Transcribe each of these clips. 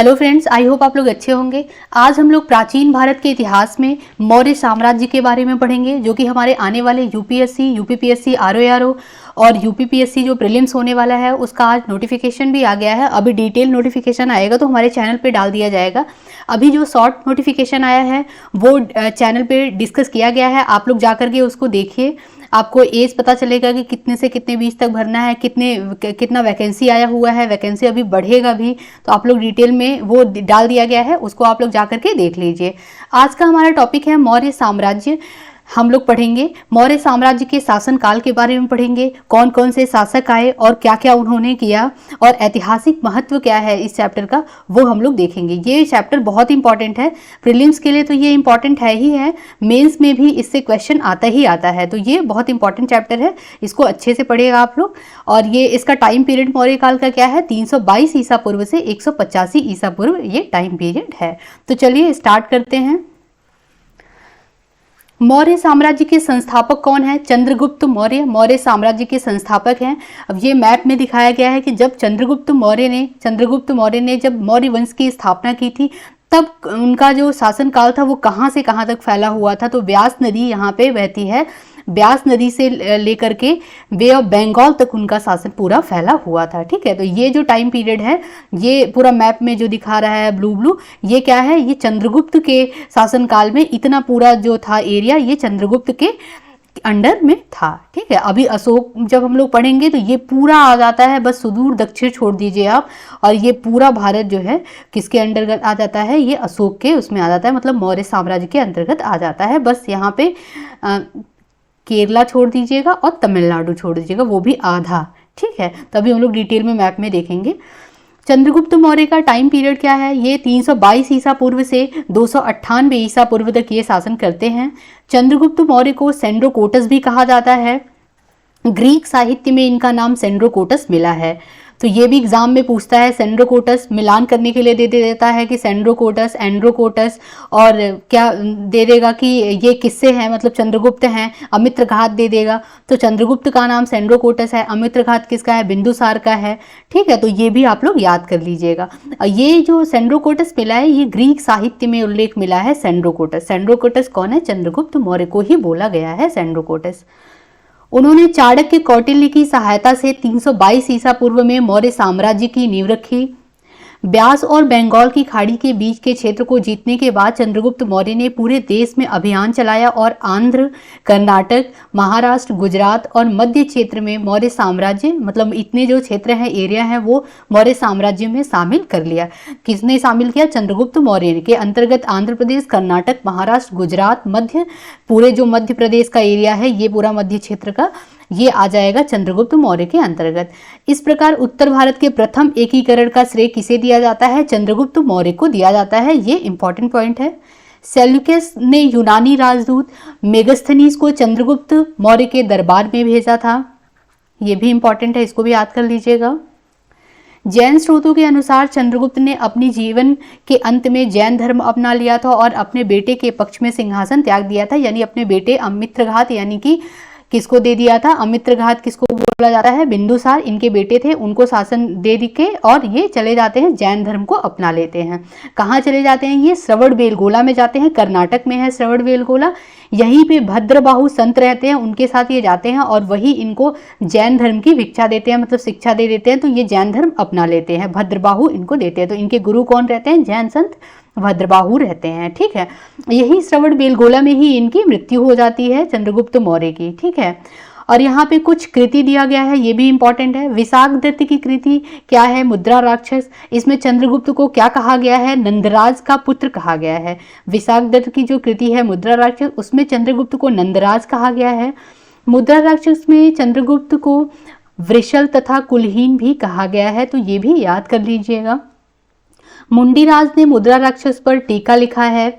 Hello friends, I hope आप लोग अच्छे होंगे। आज हम लोग प्राचीन भारत के इतिहास में मौर्य साम्राज्य के बारे में पढ़ेंगे, जो कि हमारे आने वाले यूपीएससी, यूपीपीएससी, आरओआरओ और यूपीपीएससी जो प्रीलिम्स होने वाला है उसका आज नोटिफिकेशन भी आ गया है। अभी डिटेल नोटिफिकेशन आएगा तो हमारे चैनल पे डाल दिया जाएगा। अभी जो शॉर्ट नोटिफिकेशन आया है वो चैनल पे डिस्कस किया गया है, आप लोग जा करके उसको देखिए। आपको एज पता चलेगा कि कितने से कितने बीच तक भरना है, कितना वैकेंसी आया हुआ है, वैकेंसी अभी बढ़ेगा भी, तो आप लोग डिटेल में वो डाल दिया गया है, उसको आप लोग जा करके देख लीजिए। आज का हमारा टॉपिक है मौर्य साम्राज्य। हम लोग पढ़ेंगे मौर्य साम्राज्य के शासन काल के बारे में, पढ़ेंगे कौन कौन से शासक आए और क्या क्या उन्होंने किया और ऐतिहासिक महत्व क्या है इस चैप्टर का, वो हम लोग देखेंगे। ये चैप्टर बहुत इंपॉर्टेंट है, प्रीलिम्स के लिए तो ये इंपॉर्टेंट है ही है, मेंस में भी इससे क्वेश्चन आता ही आता है, तो ये बहुत इंपॉर्टेंट चैप्टर है, इसको अच्छे से पढ़िएगा आप लोग। और ये इसका टाइम पीरियड मौर्य काल का क्या है, 322 ईसा पूर्व से 185 ईसा पूर्व ये टाइम पीरियड है। तो चलिए स्टार्ट करते हैं। मौर्य साम्राज्य के संस्थापक कौन है? चंद्रगुप्त मौर्य मौर्य साम्राज्य के संस्थापक हैं। अब ये मैप में दिखाया गया है कि जब चंद्रगुप्त मौर्य ने जब मौर्य वंश की स्थापना की थी, तब उनका जो शासन काल था वो कहाँ से कहाँ तक फैला हुआ था। तो व्यास नदी यहाँ पे बहती है, व्यास नदी से लेकर के बे ऑफ बंगाल तक उनका शासन पूरा फैला हुआ था। ठीक है, तो ये जो टाइम पीरियड है, ये पूरा मैप में जो दिखा रहा है ब्लू, ये क्या है, ये चंद्रगुप्त के शासन काल में इतना पूरा जो था एरिया, ये चंद्रगुप्त के अंडर में था। ठीक है, अभी अशोक जब हम लोग पढ़ेंगे तो ये पूरा आ जाता है, बस सुदूर दक्षिण छोड़ दीजिए आप, और ये पूरा भारत जो है किसके अंतर्गत आ जाता है, ये अशोक के उसमें आ जाता है, मतलब मौर्य साम्राज्य के अंतर्गत आ जाता है। बस यहाँ पे केरला छोड़ दीजिएगा और तमिलनाडु छोड़ दीजिएगा, वो भी आधा। ठीक है, तभी हम लोग डिटेल में मैप में देखेंगे। चंद्रगुप्त मौर्य का टाइम पीरियड क्या है, ये 322 ईसा पूर्व से 298 ईसा पूर्व तक ये शासन करते हैं। चंद्रगुप्त मौर्य को सेंड्रोकोटस भी कहा जाता है, ग्रीक साहित्य में इनका नाम सेंड्रोकोटस मिला है। तो ये भी एग्जाम में पूछता है, सेंड्रोकोटस मिलान करने के लिए दे देता है कि सेंड्रोकोटस, एंड्रोकोटस, और क्या दे देगा कि ये किससे हैं, मतलब चंद्रगुप्त हैं, अमित्रघात दे देगा। तो चंद्रगुप्त का नाम सेंड्रोकोटस है, अमित्रघात किसका है, बिंदुसार का है। ठीक है, तो ये भी आप लोग याद कर लीजिएगा। ये जो सेंड्रोकोटस मिला है, ये ग्रीक साहित्य में उल्लेख मिला है सेंड्रोकोटस। सेंड्रोकोटस कौन है, चंद्रगुप्त मौर्य को ही बोला गया है सेंड्रोकोटस। उन्होंने चाणक्य कौटिल्य की सहायता से 322 ईसा पूर्व में मौर्य साम्राज्य की नींव रखी। ब्यास और बंगाल की खाड़ी के बीच के क्षेत्र को जीतने के बाद चंद्रगुप्त मौर्य ने पूरे देश में अभियान चलाया और आंध्र, कर्नाटक, महाराष्ट्र, गुजरात और मध्य क्षेत्र में मौर्य साम्राज्य, मतलब इतने जो क्षेत्र हैं, एरिया हैं, वो मौर्य साम्राज्य में शामिल कर लिया। किसने शामिल किया, चंद्रगुप्त मौर्य के अंतर्गत आंध्र प्रदेश, कर्नाटक, महाराष्ट्र, गुजरात, पूरे जो मध्य प्रदेश का एरिया है, ये पूरा मध्य क्षेत्र का ये आ जाएगा चंद्रगुप्त मौर्य के अंतर्गत। इस प्रकार उत्तर भारत के प्रथम एकीकरण का श्रेय किसे दिया जाता है, चंद्रगुप्त मौर्य को दिया जाता है। ये इंपॉर्टेंट पॉइंट है। सेल्यूकस ने यूनानी राजदूत मेगस्थनीज को चंद्रगुप्त मौर्य के दरबार में भेजा था। ये भी इंपॉर्टेंट है, इसको भी याद कर लीजिएगा। जैन स्रोतों के अनुसार चंद्रगुप्त ने अपनी जीवन के अंत में जैन धर्म अपना लिया था और अपने बेटे के पक्ष में सिंहासन त्याग दिया था, यानी अपने बेटे अमित्रघात, यानी कि किसको दे दिया था, अमित्रघात किसको बोला जाता है, बिंदुसार, इनके बेटे थे, उनको शासन दे के और ये चले जाते हैं जैन धर्म को अपना लेते हैं। कहाँ चले जाते हैं, ये श्रवणबेलगोला में जाते हैं, कर्नाटक में है श्रवणबेलगोला, यहीं पे भद्रबाहु संत रहते हैं, उनके साथ ये जाते हैं और वही इनको जैन धर्म की भिक्षा देते हैं, मतलब शिक्षा दे देते हैं, तो ये जैन धर्म अपना लेते हैं, भद्रबाहु इनको देते हैं। तो इनके गुरु कौन रहते हैं, जैन संत भद्रबाहु रहते हैं। ठीक है, यही श्रवणबेलगोला में ही इनकी मृत्यु हो जाती है चंद्रगुप्त मौर्य की। ठीक है, और यहाँ पे कुछ कृति दिया गया है, ये भी इंपॉर्टेंट है। विशाखदत्त की कृति क्या है, मुद्रा राक्षस, इसमें चंद्रगुप्त को क्या कहा गया है, नंदराज का पुत्र कहा गया है। विशाखदत्त की जो कृति है मुद्रा राक्षस, उसमें चंद्रगुप्त को नंदराज कहा गया है। मुद्रा राक्षस में चंद्रगुप्त को वृषल तथा कुलहीन भी कहा गया है, तो ये भी याद कर लीजिएगा। मुंडीराज ने मुद्रा राक्षस पर टीका लिखा है।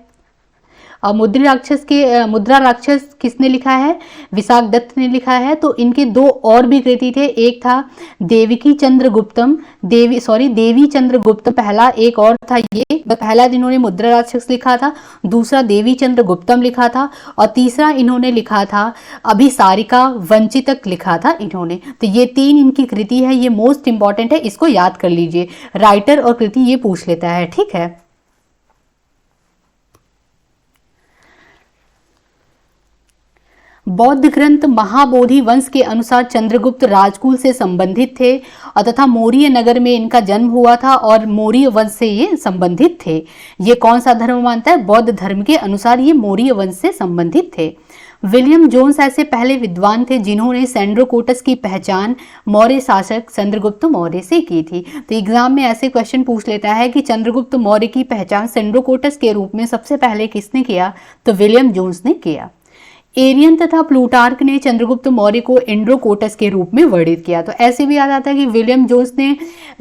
मुद्रा राक्षस किसने लिखा है? विशाख दत्त ने लिखा है। तो इनके दो और भी कृति थे, एक था देवी चंद्रगुप्तम पहला, एक और था ये पहला इन्होंने मुद्रा राक्षस लिखा था, दूसरा देवी चंद्रगुप्तम लिखा था और तीसरा इन्होंने लिखा था अभिसारिका वंचितक लिखा था इन्होंने। तो ये 3 इनकी कृति है, ये मोस्ट इंपॉर्टेंट है, इसको याद कर लीजिए। राइटर और कृति ये पूछ लेता है, ठीक है। बौद्ध ग्रंथ महाबोधि वंश के अनुसार चंद्रगुप्त राजकुल से संबंधित थे और तथा मौर्य नगर में इनका जन्म हुआ था और मौर्य वंश से ये संबंधित थे। ये कौन सा धर्म मानता है? बौद्ध धर्म के अनुसार ये मौर्य वंश से संबंधित थे। विलियम जोन्स ऐसे पहले विद्वान थे जिन्होंने सेंड्रोकोटस की पहचान मौर्य शासक चंद्रगुप्त मौर्य से की थी। तो एग्जाम में ऐसे क्वेश्चन पूछ लेता है कि चंद्रगुप्त मौर्य की पहचान सेंड्रोकोटस के रूप में सबसे पहले किसने किया? तो विलियम जोन्स ने किया। एरियन तथा प्लूटार्क ने चंद्रगुप्त मौर्य को एंड्रोकोटस के रूप में वर्णित किया। तो ऐसे भी याद आता है कि विलियम जोन्स ने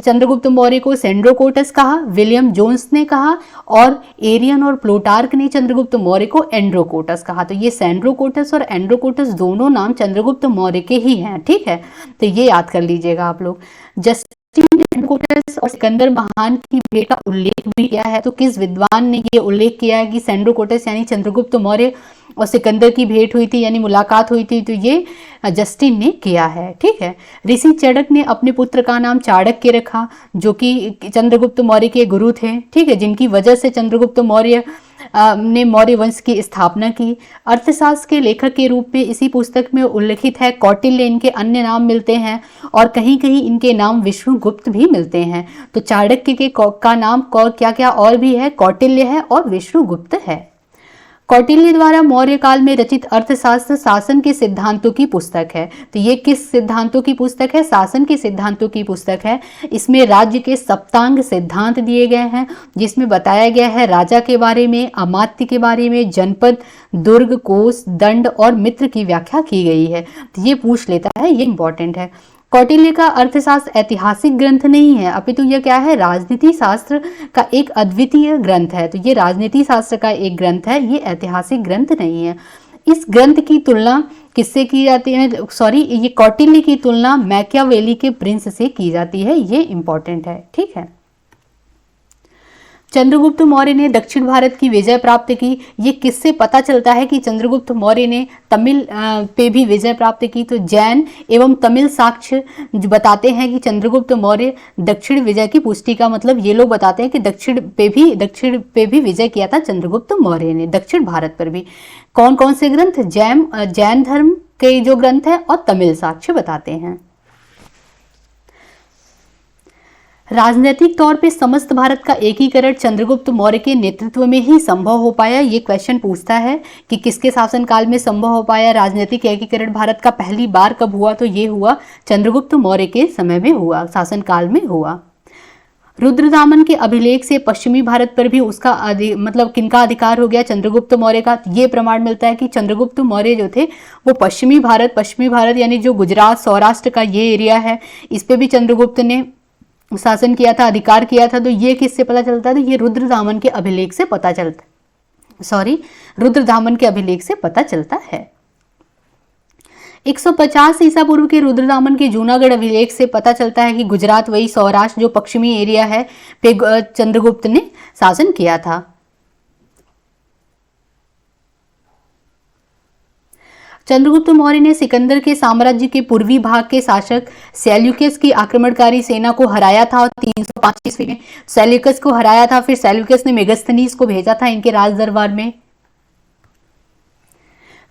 चंद्रगुप्त मौर्य को सेंड्रोकोटस कहा, विलियम जोन्स ने कहा, और एरियन और प्लूटार्क ने चंद्रगुप्त मौर्य को एंड्रोकोटस कहा। तो ये सेंड्रोकोटस और एंड्रोकोटस दोनों नाम चंद्रगुप्त मौर्य के ही हैं, ठीक है। तो ये याद कर लीजिएगा आप लोग। जस्टिन एंड्रोकोटस और सिकंदर महान की भेंट का उल्लेख भी किया है। तो किस विद्वान ने ये उल्लेख किया है कि सेंड्रोकोटस यानी चंद्रगुप्त मौर्य और सिकंदर की भेंट हुई थी यानी मुलाकात हुई थी? तो ये जस्टिन ने किया है, ठीक है। ऋषि चड़क ने अपने पुत्र का नाम चाणक्य रखा, जो कि चंद्रगुप्त मौर्य के गुरु थे, ठीक है, जिनकी वजह से चंद्रगुप्त मौर्य ने मौर्य वंश की स्थापना की। अर्थशास्त्र के लेखक के रूप में इसी पुस्तक में उल्लेखित है। कौटिल्य इनके अन्य नाम मिलते हैं और कहीं कहीं इनके नाम विष्णुगुप्त भी मिलते हैं। तो चाणक्य के का नाम क्या क्या और भी है? कौटिल्य है और विष्णुगुप्त है। कौटिल्य द्वारा मौर्य काल में रचित अर्थशास्त्र शासन के सिद्धांतों की पुस्तक है। तो ये किस सिद्धांतों की पुस्तक है? शासन के सिद्धांतों की पुस्तक है। इसमें राज्य के सप्तांग सिद्धांत दिए गए हैं, जिसमें बताया गया है राजा के बारे में, अमात्य के बारे में, जनपद, दुर्ग, कोष, दंड और मित्र की व्याख्या की गई है। तो ये पूछ लेता है, ये इंपॉर्टेंट है। कौटिल्य का अर्थशास्त्र ऐतिहासिक ग्रंथ नहीं है, अपितु यह क्या है? राजनीति शास्त्र का एक अद्वितीय ग्रंथ है। तो ये राजनीति शास्त्र का एक ग्रंथ है, ये ऐतिहासिक ग्रंथ नहीं है। इस ग्रंथ की तुलना किससे की जाती है? ये कौटिल्य की तुलना मैकियावेली के प्रिंस से की जाती है, ये इंपॉर्टेंट है, ठीक है। चंद्रगुप्त मौर्य ने दक्षिण भारत की विजय प्राप्त की। ये किससे पता चलता है कि चंद्रगुप्त मौर्य ने तमिल पे भी विजय प्राप्त की? तो जैन एवं तमिल साक्ष्य बताते हैं कि चंद्रगुप्त मौर्य दक्षिण विजय की पुष्टि का मतलब ये लोग बताते हैं कि दक्षिण पे भी विजय किया था चंद्रगुप्त मौर्य ने, दक्षिण भारत पर भी। कौन कौन से ग्रंथ? जैन धर्म के जो ग्रंथ है और तमिल साक्ष्य बताते हैं। राजनीतिक तौर पे समस्त भारत का एकीकरण चंद्रगुप्त मौर्य के नेतृत्व में ही संभव हो पाया। ये क्वेश्चन पूछता है कि किसके शासनकाल में संभव हो पाया राजनीतिक एकीकरण भारत का? पहली बार कब हुआ? तो ये हुआ चंद्रगुप्त मौर्य के समय में हुआ, शासनकाल में हुआ। रुद्रदामन के अभिलेख से पश्चिमी भारत पर भी उसका मतलब किनका अधिकार हो गया? चंद्रगुप्त मौर्य का। ये प्रमाण मिलता है कि चंद्रगुप्त मौर्य जो थे वो पश्चिमी भारत यानी जो गुजरात, सौराष्ट्र का ये एरिया है, इस पे भी चंद्रगुप्त ने शासन किया था, अधिकार किया था। तो ये किससे पता चलता है? तो ये रुद्रदामन के अभिलेख से पता चलता है, रुद्रदामन के अभिलेख से पता चलता है। 150 ईसा पूर्व के रुद्रदामन के जूनागढ़ अभिलेख से पता चलता है कि गुजरात वही सौराष्ट्र जो पश्चिमी एरिया है पे चंद्रगुप्त ने शासन किया था। चंद्रगुप्त मौर्य ने सिकंदर के साम्राज्य के पूर्वी भाग के शासक सेल्यूकस की आक्रमणकारी सेना को हराया था और 305 ईस्वी में सेल्यूकस को हराया था। फिर सेल्यूकस ने मेगस्थनीज को भेजा था इनके राज दरबार में।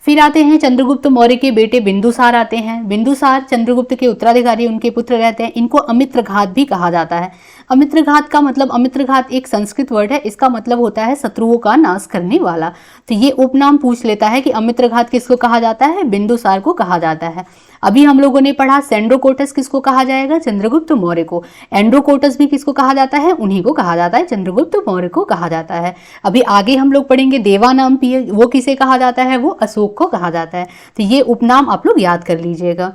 फिर आते हैं चंद्रगुप्त मौर्य के बेटे बिंदुसार आते हैं। बिंदुसार चंद्रगुप्त के उत्तराधिकारी, उनके पुत्र रहते हैं। इनको अमित्रघात भी कहा जाता है। अमित्रघात का मतलब, अमित्रघात एक संस्कृत वर्ड है, इसका मतलब होता है शत्रुओं का नाश करने वाला। तो ये उपनाम पूछ लेता है कि अमित्रघात किसको कहा जाता है? बिंदुसार को कहा जाता है। अभी हम लोगों ने पढ़ा सेंड्रोकोटस किसको कहा जाएगा? चंद्रगुप्त मौर्य को। एंड्रोकोटस भी किसको कहा जाता है? उन्हीं को कहा जाता है, चंद्रगुप्त मौर्य को कहा जाता है। अभी आगे हम लोग पढ़ेंगे देवानाम्पिय, वो किसे कहा जाता है? वो अशोक को कहा जाता है। तो ये उपनाम आप लोग याद कर लीजिएगा।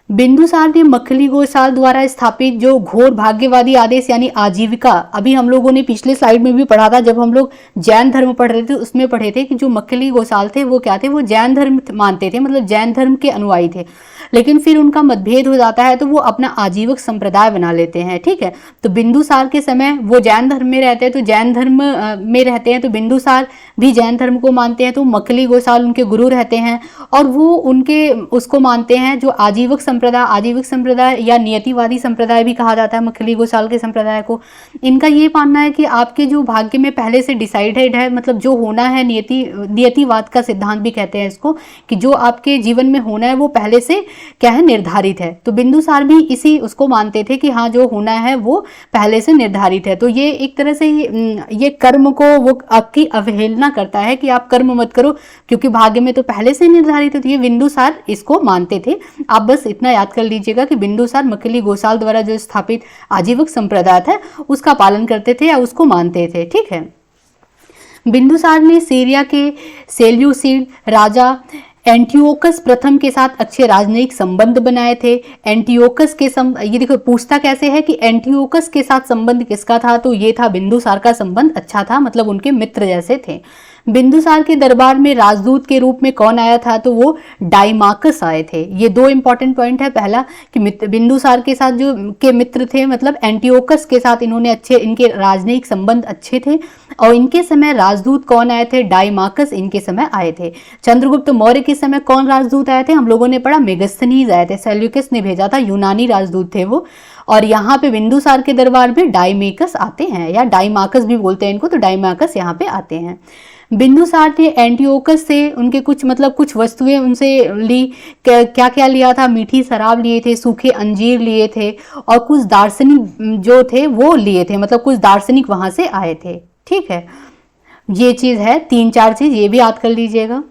बिंदुसार ने मक्खली गोसाल द्वारा स्थापित जो घोर भाग्यवादी आदेश यानी आजीविका, अभी हम लोगों ने पिछले स्लाइड में भी पढ़ा था जब हम लोग जैन धर्म पढ़ रहे थे, उसमें पढ़े थे कि जो मक्खली गोसाल थे वो क्या थे, वो जैन धर्म मानते थे, मतलब जैन धर्म के अनुयायी थे। लेकिन फिर उनका मतभेद हो जाता है तो वो अपना आजीवक संप्रदाय बना लेते हैं। ठीक है, तो बिंदुसार के समय वो जैन धर्म में रहते हैं, तो जैन धर्म में रहते हैं, तो बिंदुसार भी जैन धर्म को मानते हैं, तो मक्खली गोसाल उनके गुरु रहते हैं और वो उनके उसको मानते हैं जो आजीवक संप्रदाय या नियतिवादी संप्रदाय भी कहा जाता है मक्खली गोसाल के संप्रदाय को। इनका ये मानना है कि आपके जो भाग्य में पहले से डिसाइडेड है, मतलब जो होना है, नियतिवाद का सिद्धांत भी कहते हैं इसको, कि जो आपके जीवन में होना है वो पहले से क्या है, निर्धारित है। तो बिंदुसार भी इसी उसको मानते थे कि हाँ जो होना है वो पहले से निर्धारित है। तो ये एक तरह से ये कर्म को वो आपकी अवहेलना करता है कि आप कर्म मत करो क्योंकि भाग्य में तो पहले से निर्धारित है। तो ये बिंदुसार इसको मानते थे। आप बस इतना याद कर लीजिएगा कि बिंदुसार मक्खली गोसाल द्वारा जो स्थापित आजीवक संप्रदाय था उसका पालन करते थे या उसको मानते थे। ठीक है, बिंदुसार ने सीरिया के सेल्यूसिड राजा एंटियोकस प्रथम के साथ अच्छे राजनयिक संबंध बनाए थे। एंटियोकस के ये देखो पूछता कैसे है कि एंटियोकस के साथ संबंध किसका था, तो ये था बिंदुसार का संबंध अच्छा था, मतलब उनके मित्र जैसे थे। बिंदुसार के दरबार में राजदूत के रूप में कौन आया था, तो वो डाइमाकस आए थे। ये दो इंपॉर्टेंट पॉइंट है। पहला कि बिंदुसार के साथ जो के मित्र थे, मतलब एंटियोकस के साथ इन्होंने अच्छे, इनके राजनयिक संबंध अच्छे थे और इनके समय राजदूत कौन आए थे, डाइमाकस इनके समय आए थे। चंद्रगुप्त मौर्य के समय कौन राजदूत आए थे, हम लोगों ने पढ़ा मेगस्थनीज आए थे, सेल्यूकस ने भेजा था, यूनानी राजदूत थे वो। और यहाँ पे बिंदुसार के दरबार में डाइमेकस आते हैं या डाइमाकस भी बोलते हैं इनको, तो डाइमाकस यहाँ पे आते हैं। बिंदुसार ने एंटियोकस से उनके कुछ वस्तुएं उनसे ली। क्या क्या लिया था, मीठी शराब लिए थे, सूखे अंजीर लिए थे और कुछ दार्शनिक जो थे वो लिए थे, मतलब कुछ दार्शनिक वहां से आए थे। ठीक है, ये चीज है, 3-4 चीज ये भी याद कर लीजिएगा।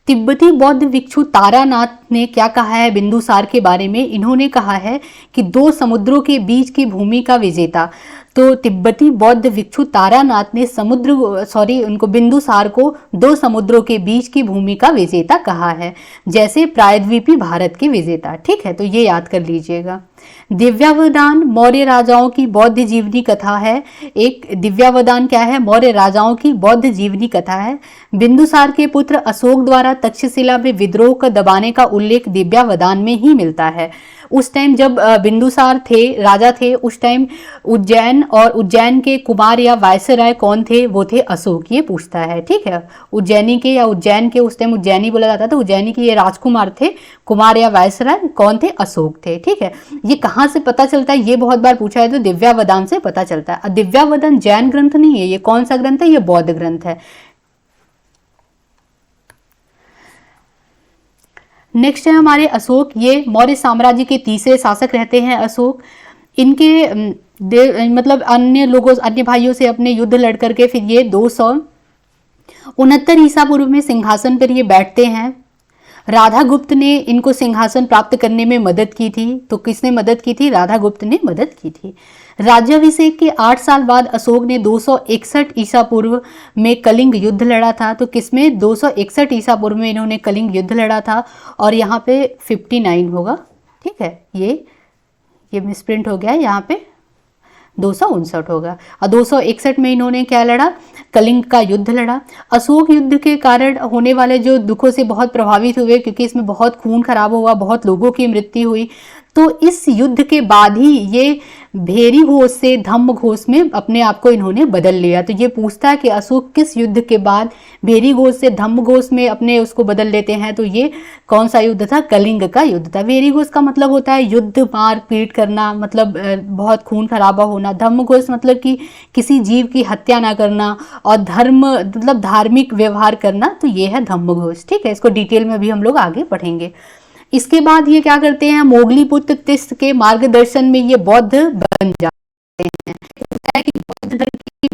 तिब्बती बौद्ध भिक्षु तारानाथ ने क्या कहा है बिंदुसार के बारे में, इन्होंने कहा है कि 2 समुद्रों के बीच की भूमि का विजेता। तो तिब्बती बौद्ध भिक्षु तारानाथ ने उनको बिंदुसार को 2 समुद्रों के बीच की भूमि का विजेता कहा है, जैसे प्रायद्वीपी भारत के विजेता। ठीक है, तो ये याद कर लीजिएगा। दिव्यावदान मौर्य राजाओं की बौद्ध जीवनी कथा है। एक दिव्यावदान क्या है, मौर्य राजाओं की बौद्ध जीवनी कथा है। बिंदुसार के पुत्र अशोक द्वारा तक्षशिला में विद्रोह को दबाने का उल्लेख दिव्यावदान में ही मिलता है। उस टाइम जब बिंदुसार थे, राजा थे, उस टाइम उज्जैन के कुमार या वायसराय कौन थे, वो थे अशोक। ये पूछता है। ठीक है, उज्जैनी के या उज्जैन के, उस टाइम उज्जैनी बोला जाता था, उज्जैनी के ये राजकुमार थे, कुमार या वायसराय कौन थे, अशोक थे। ठीक है, ये कहाँ से पता चलता है, ये बहुत बार पूछा है, तो दिव्यावदान से पता चलता है। दिव्यावदान जैन ग्रंथ नहीं है, ये कौन सा ग्रंथ है, ये बौद्ध ग्रंथ है। नेक्स्ट है हमारे अशोक। ये मौर्य साम्राज्य के तीसरे शासक रहते हैं अशोक। इनके मतलब अन्य भाइयों से अपने युद्ध लड़ करके फिर ये 269 ईसा पूर्व में सिंहासन पर ये बैठते हैं। राधा गुप्त ने इनको सिंहासन प्राप्त करने में मदद की थी। तो किसने मदद की थी, राधा गुप्त ने मदद की थी। राज्याभिषेक के 8 साल बाद अशोक ने 261 ईसा पूर्व में कलिंग युद्ध लड़ा था। तो किसमें, 261 ईसा पूर्व में इन्होंने कलिंग युद्ध लड़ा था और यहाँ पे 59 होगा। ठीक है, ये मिसप्रिंट हो गया है, यहाँ पे 259 होगा। और 261 में इन्होंने क्या लड़ा, कलिंग का युद्ध लड़ा। अशोक युद्ध के कारण होने वाले जो दुखों से बहुत प्रभावित हुए, क्योंकि इसमें बहुत खून खराब हुआ, बहुत लोगों की मृत्यु हुई। तो इस युद्ध के बाद ही ये भेरी घोष से धम्म घोष में अपने आप को इन्होंने बदल लिया। तो ये पूछता है कि अशोक किस युद्ध के बाद भेरी घोष से धम्म घोष में अपने उसको बदल लेते हैं, तो ये कौन सा युद्ध था, कलिंग का युद्ध था। भेरी घोष का मतलब होता है युद्ध, मार पीट करना, मतलब बहुत खून खराबा होना। धम्म घोष मतलब कि किसी जीव की हत्या ना करना और धर्म मतलब धार्मिक व्यवहार करना, तो ये है धम्म घोष। ठीक है, इसको डिटेल में भी हम लोग आगे पढ़ेंगे। इसके बाद ये क्या करते हैं, मोगली पुत्र तिस्त के मार्गदर्शन में ये बौद्ध बन जाते हैं। बौद्ध धर्म की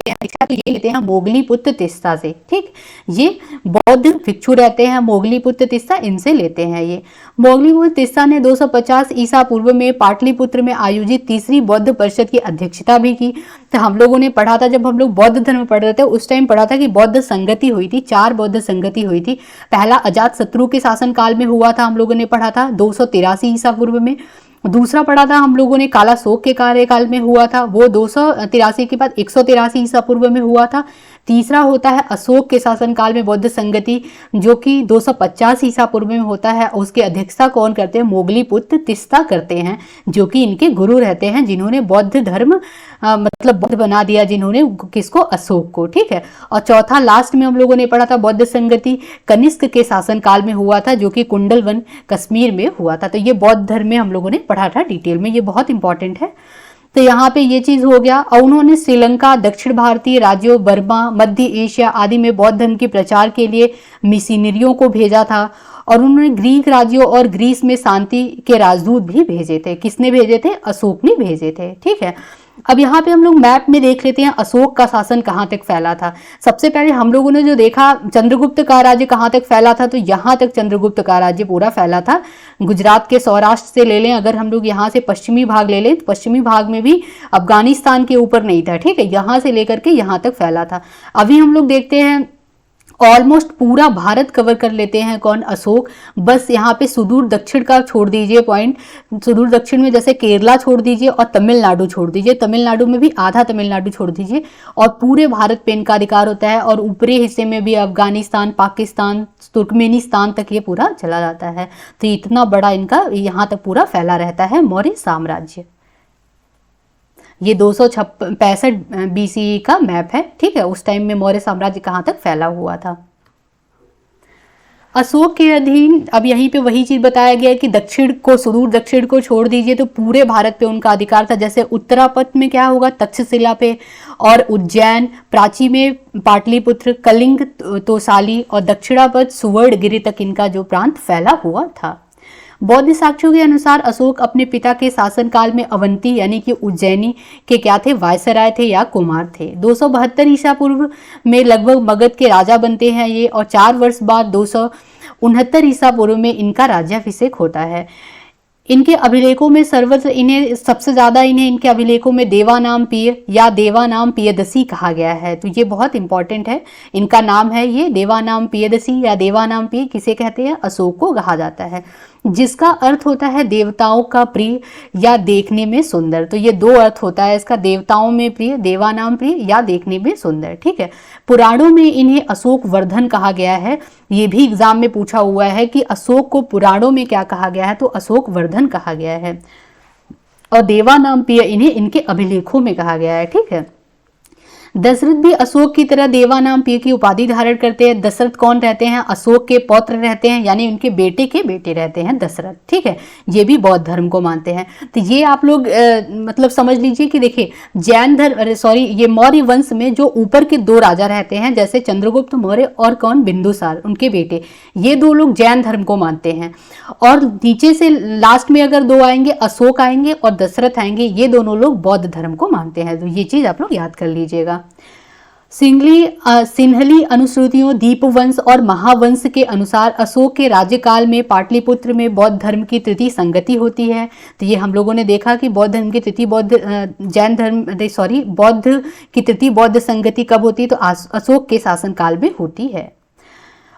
लेते हैं दीक्षा तो ये लेते हैं मोगलीपुत्र तिस्सा से। ठीक, ये बौद्ध भिक्षु रहते हैं मोगलीपुत्र तिस्सा, इनसे लेते हैं ये। मोगलीपुत्र तिस्सा ने 250 ईसा पूर्व में पाटलिपुत्र में आयोजित तीसरी बौद्ध परिषद की अध्यक्षता भी की। तो हम लोगों ने पढ़ा था, जब हम लोग बौद्ध धर्म पढ़ रहे थे उस टाइम पढ़ा था कि बौद्ध संगति हुई थी, 4 बौद्ध संगति हुई थी। पहला अजात शत्रु के शासन काल में हुआ था, हम लोगों ने पढ़ा था 283 ईसा पूर्व में। दूसरा पढ़ा था हम लोगों ने काला शोक के कार्यकाल में हुआ था, वो 283 के बाद 183 ईसा पूर्व में हुआ था। तीसरा होता है अशोक के शासनकाल में बौद्ध संगति, जो कि 250 ईसा पूर्व में होता है। उसकी अध्यक्षता कौन करते हैं? मोगलीपुत्र तिस्सा करते हैं, जो कि इनके गुरु रहते हैं, जिन्होंने बौद्ध धर्म मतलब बौद्ध बना दिया, जिन्होंने किसको? अशोक को। ठीक है, और चौथा लास्ट में हम लोगों ने पढ़ा था बौद्ध संगति कनिष्क के शासनकाल में हुआ था, जो कि कुंडलवन कश्मीर में हुआ था। तो ये बौद्ध धर्म में हम लोगों ने पढ़ा था डिटेल में, ये बहुत इंपॉर्टेंट है। तो यहाँ पे ये चीज हो गया। और उन्होंने श्रीलंका, दक्षिण भारतीय राज्यों, बर्मा, मध्य एशिया आदि में बौद्ध धर्म के प्रचार के लिए मिशनरियों को भेजा था। और उन्होंने ग्रीक राज्यों और ग्रीस में शांति के राजदूत भी भेजे थे। किसने भेजे थे? अशोक ने भेजे थे। ठीक है, अब यहाँ पे हम लोग मैप में देख लेते हैं अशोक का शासन कहाँ तक फैला था। सबसे पहले हम लोगों ने जो देखा चंद्रगुप्त का राज्य कहाँ तक फैला था, तो यहाँ तक चंद्रगुप्त का राज्य पूरा फैला था। गुजरात के सौराष्ट्र से ले लें, अगर हम लोग यहाँ से पश्चिमी भाग ले लें तो पश्चिमी भाग में भी अफगानिस्तान के ऊपर नहीं था। ठीक है, यहाँ से लेकर के यहाँ तक फैला था। अभी हम लोग देखते हैं ऑलमोस्ट पूरा भारत कवर कर लेते हैं कौन? अशोक। बस यहाँ पे सुदूर दक्षिण का छोड़ दीजिए पॉइंट, सुदूर दक्षिण में जैसे केरला छोड़ दीजिए और तमिलनाडु छोड़ दीजिए, तमिलनाडु में भी आधा तमिलनाडु छोड़ दीजिए, और पूरे भारत पे इनका अधिकार होता है। और ऊपरी हिस्से में भी अफगानिस्तान, पाकिस्तान, तुर्कमेनिस्तान तक ये पूरा चला जाता है। तो इतना बड़ा इनका यहाँ तक पूरा फैला रहता है मौर्य साम्राज्य। ये 265 BCE का मैप है। ठीक है, उस टाइम में मौर्य साम्राज्य कहाँ तक फैला हुआ था। अशोक के अधीन अब यहीं पे वही चीज बताया गया है कि दक्षिण को, सुदूर दक्षिण को छोड़ दीजिए तो पूरे भारत पे उनका अधिकार था। जैसे उत्तरापथ में क्या होगा? तक्षशिला पे, और उज्जैन, प्राची में पाटलिपुत्र, कलिंग, तोसाली, और दक्षिणापथ सुवर्णगिरि तक इनका जो प्रांत फैला हुआ था। बौद्ध साक्ष्यों के अनुसार अशोक अपने पिता के शासनकाल में अवंती यानी कि उज्जैनी के क्या थे? वायसराय थे या कुमार थे। 272 ईसा पूर्व में लगभग मगध के राजा बनते हैं ये, और 4 वर्ष बाद 269 ईसा पूर्व में इनका राज्याभिषेक होता है। इनके अभिलेखों में सर्वत्र इन्हें सबसे ज्यादा इनके अभिलेखों में देवानाम पिय या देवानाम पियदसी कहा गया है। तो ये बहुत इंपॉर्टेंट है, इनका नाम है ये देवानाम पियदसी या देवानाम पिय। किसे कहते हैं? अशोक को कहा जाता है, जिसका अर्थ होता है देवताओं का प्रिय या देखने में सुंदर। तो ये 2 अर्थ होता है इसका, देवताओं में प्रिय, देवानाम प्रिय, या देखने में सुंदर। ठीक है, पुराणों में इन्हें अशोक वर्धन कहा गया है। ये भी एग्जाम में पूछा हुआ है कि अशोक को पुराणों में क्या कहा गया है, तो अशोक वर्धन कहा गया है। और देवानाम प्रिय इन्हें इनके अभिलेखों में कहा गया है। ठीक है, दशरथ भी अशोक की तरह देवानाम प्रिय की उपाधि धारण करते हैं। दशरथ कौन रहते हैं? अशोक के पौत्र रहते हैं, यानी उनके बेटे के बेटे रहते हैं दशरथ। ठीक है, ये भी बौद्ध धर्म को मानते हैं। तो ये आप लोग मतलब समझ लीजिए कि देखिए जैन धर्म, सॉरी, ये मौर्य वंश में जो ऊपर के 2 राजा रहते हैं, जैसे चंद्रगुप्त मौर्य और कौन? बिंदुसार, उनके बेटे, ये 2 लोग जैन धर्म को मानते हैं। और नीचे से लास्ट में अगर 2 आएंगे, अशोक आएंगे और दशरथ आएंगे, ये दोनों लोग बौद्ध धर्म को मानते हैं। तो ये चीज आप लोग याद कर लीजिएगा। सिंहली अनुश्रुतियों, दीपवंश और महावंश के अनुसार अशोक के राज्यकाल में पाटलिपुत्र में बौद्ध धर्म की तृतीय संगति होती है। तो ये हम लोगों ने देखा कि बौद्ध धर्म की तृतीय बौद्ध की तृतीय बौद्ध संगति कब होती है? तो अशोक के शासनकाल में होती है।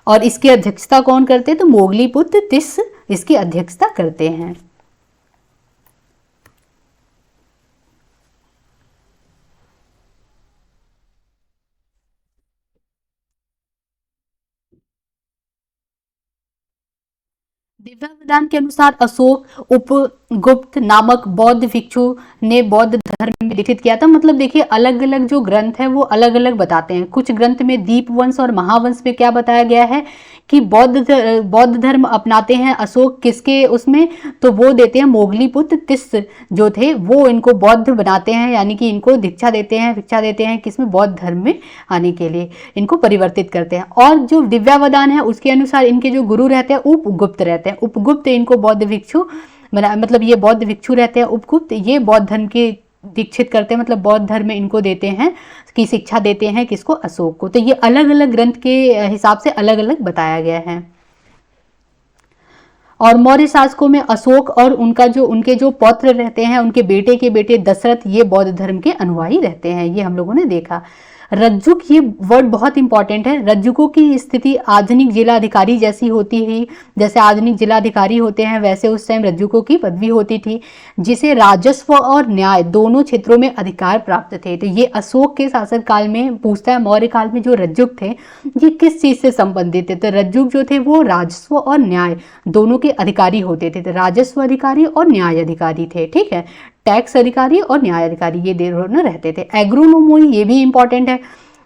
और इसकी अध्यक्षता कौन करते हैं? तो मोगलीपुत्र तिस्स इसकी अध्यक्षता करते हैं। दिव्यावदान के अनुसार अशोक उपगुप्त नामक बौद्ध भिक्षु ने बौद्ध धर्म में दीक्षित किया था। मतलब देखिए अलग अलग जो ग्रंथ है वो अलग अलग बताते हैं। कुछ ग्रंथ में दीपवंश और महावंश में क्या बताया गया है कि बौद्ध धर्म अपनाते हैं अशोक, किसके उसमें? तो वो देते हैं मोगलीपुत्र तिस्स जो थे वो इनको बौद्ध बनाते हैं, यानी कि इनको भिक्षा देते हैं किसमें? बौद्ध धर्म में आने के लिए इनको परिवर्तित करते हैं। और जो दिव्यावदान है उसके अनुसार इनके जो गुरु रहते हैं उपगुप्त रहते हैं। उपगुप्त इनको बौद्ध भिक्षु मतलब ये बौद्ध भिक्षु रहते हैं उपगुप्त, ये बौद्ध धर्म के दीक्षित करते हैं, मतलब बौद्ध धर्म में इनको देते हैं की शिक्षा देते हैं, किसको, अशोक को। तो ये अलग अलग ग्रंथ के हिसाब से अलग अलग बताया गया है। और मौर्य शासकों में अशोक और उनके जो पौत्र रहते हैं, उनके बेटे के बेटे दशरथ, ये बौद्ध धर्म के अनुयायी रहते हैं, ये हम लोगों ने देखा। रज्जुक, ये वर्ड बहुत इंपॉर्टेंट है। रज्जुकों की स्थिति आधुनिक जिलाधिकारी जैसी होती थी, जैसे आधुनिक जिलाधिकारी होते हैं वैसे उस टाइम रज्जुकों की पदवी होती थी, जिसे राजस्व और न्याय दोनों क्षेत्रों में अधिकार प्राप्त थे। तो ये अशोक के शासन काल में पूछता है, मौर्य काल में जो रज्जुक थे ये किस चीज से संबंधित थे। तो रज्जुक जो थे वो राजस्व और न्याय दोनों के अधिकारी होते थे। तो राजस्व अधिकारी और न्याय अधिकारी थे, ठीक है, टैक्स अधिकारी और न्याय अधिकारी ये दोनों रहते थे। एग्रोनोमोई, ये भी इंपॉर्टेंट है,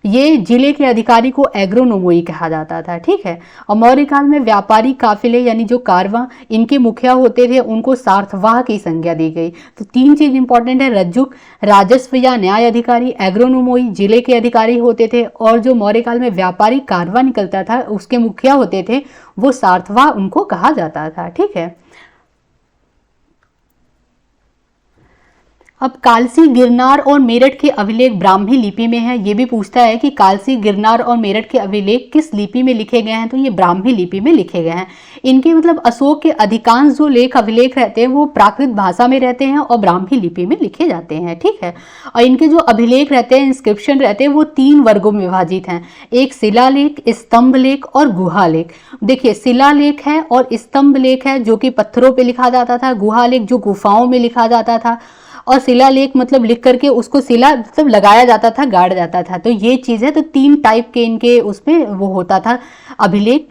ये जिले के अधिकारी को एग्रोनोमोई कहा जाता था, ठीक है। और मौर्य काल में व्यापारी काफिले यानी जो कारवां इनके मुखिया होते थे उनको सार्थवाह की संज्ञा दी गई। तो तीन चीज इंपॉर्टेंट है, रज्जुक, राजस्व या न्याय अधिकारी, एग्रोनोमोई जिले के अधिकारी होते थे, और जो मौर्य काल में व्यापारी कारवां निकलता था उसके मुखिया होते थे वो सार्थवाह उनको कहा जाता था, ठीक है। अब कालसी, गिरनार और मेरठ के अभिलेख ब्राह्मी लिपि में है। ये भी पूछता है कि कालसी, गिरनार और मेरठ के अभिलेख किस लिपि में लिखे गए हैं, तो ये ब्राह्मी लिपि में लिखे गए हैं। इनके मतलब अशोक के अधिकांश जो लेख अभिलेख रहते हैं वो प्राकृत भाषा में रहते हैं और ब्राह्मी लिपि में लिखे जाते हैं, ठीक है। और इनके जो अभिलेख रहते हैं, इंस्क्रिप्शन रहते हैं, वो 3 वर्गों में विभाजित हैं। एक शिलालेख, स्तंभ लेख और गुहा लेख। देखिए, शिलालेख है और स्तंभ लेख है जो कि पत्थरों पर लिखा जाता था, गुहा लेख जो गुफाओं में लिखा जाता था, और शिलालेख मतलब लिख करके उसको शिला मतलब लगाया जाता था, गाड़ा जाता था। तो ये चीज़ है। तो 3 टाइप के इनके उसमें वो होता था, अभिलेख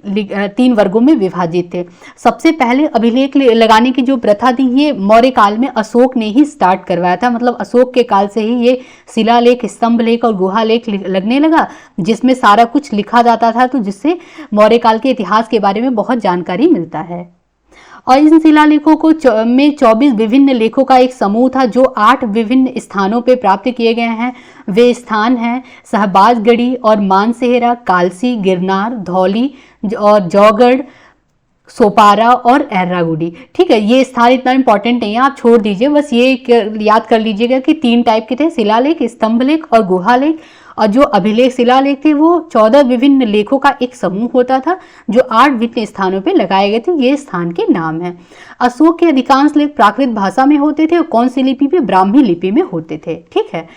3 वर्गों में विभाजित थे। सबसे पहले अभिलेख लगाने की जो प्रथा थी ये मौर्य काल में अशोक ने ही स्टार्ट करवाया था। मतलब अशोक के काल से ही ये शिलालेख, स्तंभ लेख और गुहा लेख लगने लगा, जिसमें सारा कुछ लिखा जाता था, तो जिससे मौर्य काल के इतिहास के बारे में बहुत जानकारी मिलता है। और इन शिलालेखों को में 24 विभिन्न लेखों का एक समूह था जो 8 विभिन्न स्थानों पे प्राप्त किए गए हैं। वे स्थान हैं शहबाजगढ़ी और मानसेहरा, कालसी, गिरनार, धौली और जौगढ़, सोपारा और एर्रागुडी, ठीक है। ये स्थान इतना इंपॉर्टेंट नहीं है, आप छोड़ दीजिए, बस ये याद कर लीजिएगा कि 3 टाइप के थे, शिलालेख, स्तंभलेख और गुहालेख। और जो अभिलेख शिलालेख थे वो 14 विभिन्न लेखों का एक समूह होता था जो 8 विभिन्न स्थानों पे लगाए गए थे। ये स्थान के नाम है। अशोक के अधिकांश लेख प्राकृत भाषा में होते थे और कौन सी लिपि में, ब्राह्मी लिपि में होते थे, ठीक है।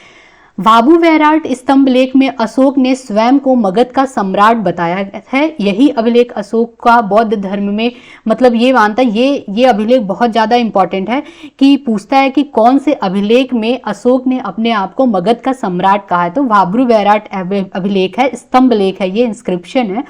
भाभू वैराट स्तंभ लेख में अशोक ने स्वयं को मगध का सम्राट बताया है। यही अभिलेख अशोक का बौद्ध धर्म में मतलब ये मानता है, ये अभिलेख बहुत ज़्यादा इंपॉर्टेंट है कि पूछता है कि कौन से अभिलेख में अशोक ने अपने आप को मगध का सम्राट कहा है। तो भाभरू वैराट अभिलेख है, स्तंभ लेख है, ये इंस्क्रिप्शन है।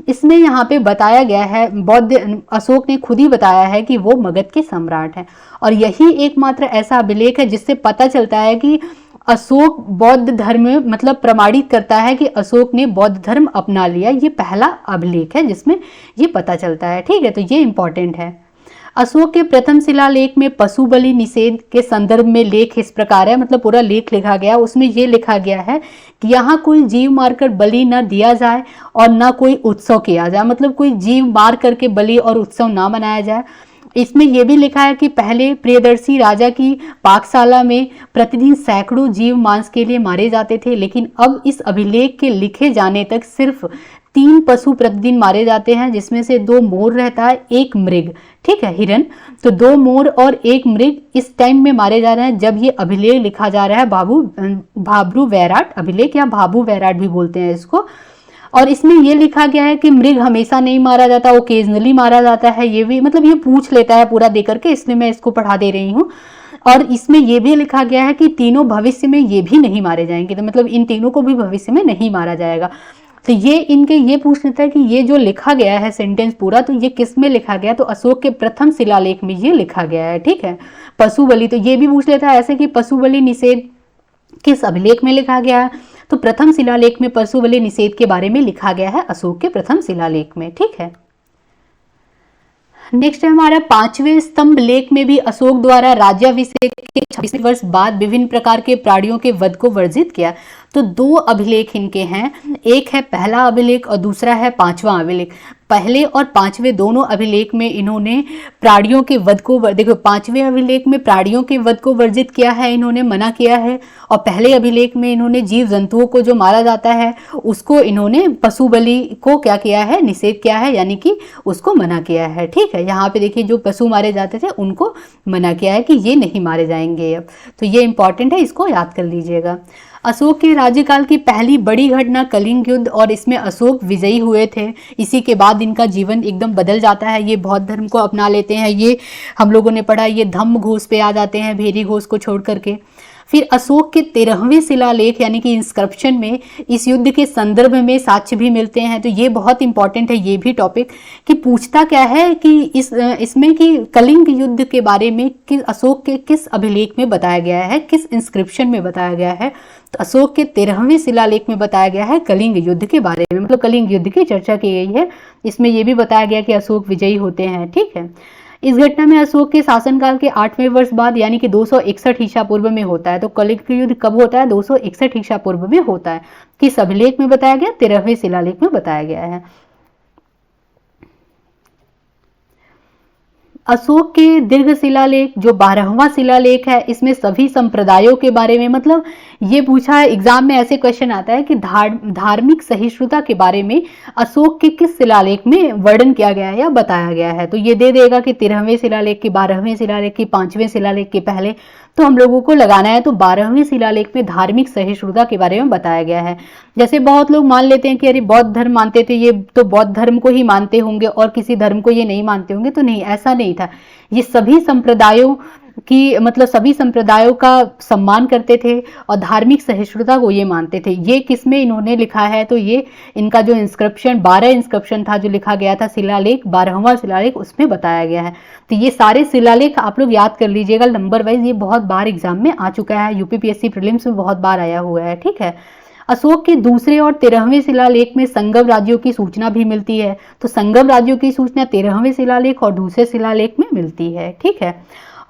इसमें यहाँ पे बताया गया है, बौद्ध अशोक ने खुद ही बताया है कि वो मगध के सम्राट हैं। और यही एकमात्र ऐसा अभिलेख है जिससे पता चलता है कि अशोक बौद्ध धर्म मतलब प्रमाणित करता है कि अशोक ने बौद्ध धर्म अपना लिया। ये पहला अभिलेख है जिसमें ये पता चलता है, ठीक है। तो ये इंपॉर्टेंट है। अशोक के प्रथम शिलालेख में पशु बलि निषेध के संदर्भ में लेख इस प्रकार है, मतलब पूरा लेख लिखा गया, उसमें ये लिखा गया है कि यहाँ कोई जीव मारकर बलि न दिया जाए और न कोई उत्सव किया जाए, मतलब कोई जीव मार करके बलि और उत्सव ना मनाया जाए। इसमें यह भी लिखा है कि पहले प्रियदर्शी राजा की पाकशाला में प्रतिदिन सैकड़ों जीव मांस के लिए मारे जाते थे, लेकिन अब इस अभिलेख के लिखे जाने तक सिर्फ 3 पशु प्रतिदिन मारे जाते हैं, जिसमें से 2 मोर रहता है, 1 मृग, ठीक है, हिरन। तो 2 मोर और 1 मृग इस टाइम में मारे जा रहे हैं जब ये अभिलेख लिखा जा रहा है, भाभरू वैराट अभिलेख या भाभू वैराट भी बोलते हैं इसको। और इसमें ये लिखा गया है कि मृग हमेशा नहीं मारा जाता, ओकेजनली मारा जाता है। ये भी मतलब ये पूछ लेता है पूरा दे करके, इसलिए मैं इसको पढ़ा दे रही हूँ। और इसमें यह भी लिखा गया है कि तीनों भविष्य में ये भी नहीं मारे जाएंगे, तो मतलब इन तीनों को भी भविष्य में नहीं मारा जाएगा। तो ये इनके ये पूछ लेता है कि ये जो लिखा गया है सेंटेंस पूरा, तो ये किस में लिखा गया, तो अशोक के प्रथम शिलालेख में ये लिखा गया है, ठीक है। पशु बलि, तो ये भी पूछ लेता है ऐसे कि पशु बलि निषेध किस अभिलेख में लिखा गया है, तो प्रथम शिलालेख में पशु बलि निषेध के बारे में लिखा गया है अशोक के प्रथम शिलालेख में, ठीक है। नेक्स्ट है हमारा 5वें स्तंभ लेख में भी अशोक द्वारा राज्याभिषेक के 26 वर्ष बाद विभिन्न प्रकार के प्राणियों के वध को वर्जित किया। तो दो अभिलेख इनके हैं, एक है पहला अभिलेख और दूसरा है पांचवा अभिलेख। पहले और पांचवें दोनों अभिलेख में इन्होंने प्राणियों के वध को, देखो पांचवें अभिलेख में प्राणियों के वध को वर्जित किया है, इन्होंने मना किया है, और पहले अभिलेख में इन्होंने जीव जंतुओं को जो मारा जाता है उसको इन्होंने पशु बलि को क्या किया है, निषेध किया है, यानी कि उसको मना किया है। ठीक है, यहाँ पे देखिए जो पशु मारे जाते थे उनको मना किया है कि ये नहीं मारे जाएंगे अब। तो ये इंपॉर्टेंट है, इसको याद कर लीजिएगा। अशोक के राज्यकाल की पहली बड़ी घटना कलिंग युद्ध, और इसमें अशोक विजयी हुए थे। इसी के बाद इनका जीवन एकदम बदल जाता है, ये बौद्ध धर्म को अपना लेते हैं। ये हम लोगों ने पढ़ा, ये धम्म घोष पे आ जाते हैं, भेरी घोष को छोड़ करके। फिर अशोक के 13वें शिलालेख यानी कि इंस्क्रिप्शन में इस युद्ध के संदर्भ में साक्ष्य भी मिलते हैं। तो ये बहुत इंपॉर्टेंट है ये भी टॉपिक, कि पूछता क्या है कि इसमें कि कलिंग युद्ध के बारे में कि अशोक के किस अभिलेख में बताया गया है, किस इंस्क्रिप्शन में बताया गया है। तो अशोक के 13वें शिलालेख में बताया गया है कलिंग युद्ध के बारे में, मतलब कलिंग युद्ध की चर्चा की गई है। इसमें यह भी बताया गया कि अशोक विजयी होते हैं। ठीक है, इस घटना में अशोक के शासनकाल के 8वें वर्ष बाद यानी कि 261 ईसा पूर्व में होता है। तो कलिंग युद्ध कब होता है? 261 ईसा पूर्व में होता है। किस अभिलेख में बताया गया? 13वें शिलालेख में बताया गया है। अशोक के दीर्घ शिलालेख जो 12वां शिलालेख है, इसमें सभी संप्रदायों के बारे में, मतलब ये पूछा है एग्जाम में, ऐसे क्वेश्चन आता है कि धार्मिक सहिष्णुता के बारे में अशोक के किस शिलालेख में वर्णन किया गया है या बताया गया है। तो ये दे देगा कि 13वें शिलालेख की, 12वें शिलालेख की, 5वें शिलालेख के पहले। तो हम लोगों को लगाना है, तो 12वें शिलालेख में धार्मिक सहिष्णुता के बारे में बताया गया है। जैसे बहुत लोग मान लेते हैं कि अरे बौद्ध धर्म मानते थे, ये तो बौद्ध धर्म को ही मानते होंगे और किसी धर्म को ये नहीं मानते होंगे। तो नहीं, ऐसा नहीं था। ये सभी संप्रदायों की, मतलब सभी संप्रदायों का सम्मान करते थे और धार्मिक सहिष्णुता को ये मानते थे। ये किसमें इन्होंने लिखा है? तो ये इनका जो इंस्क्रिप्शन, 12 इंस्क्रिप्शन था जो लिखा गया था, शिलालेख 12वां शिलालेख, उसमें बताया गया है। तो ये सारे शिलालेख आप लोग याद कर लीजिएगा नंबर वाइज, ये बहुत बार एग्जाम में आ चुका है, यूपीपीएससी प्रीलिम्स में बहुत बार आया हुआ है। ठीक है, अशोक के दूसरे और 13वें शिलालेख में संगम राज्यों की सूचना भी मिलती है। तो संगम राज्यों की सूचना 13वें शिलालेख और दूसरे शिलालेख में मिलती है। ठीक है,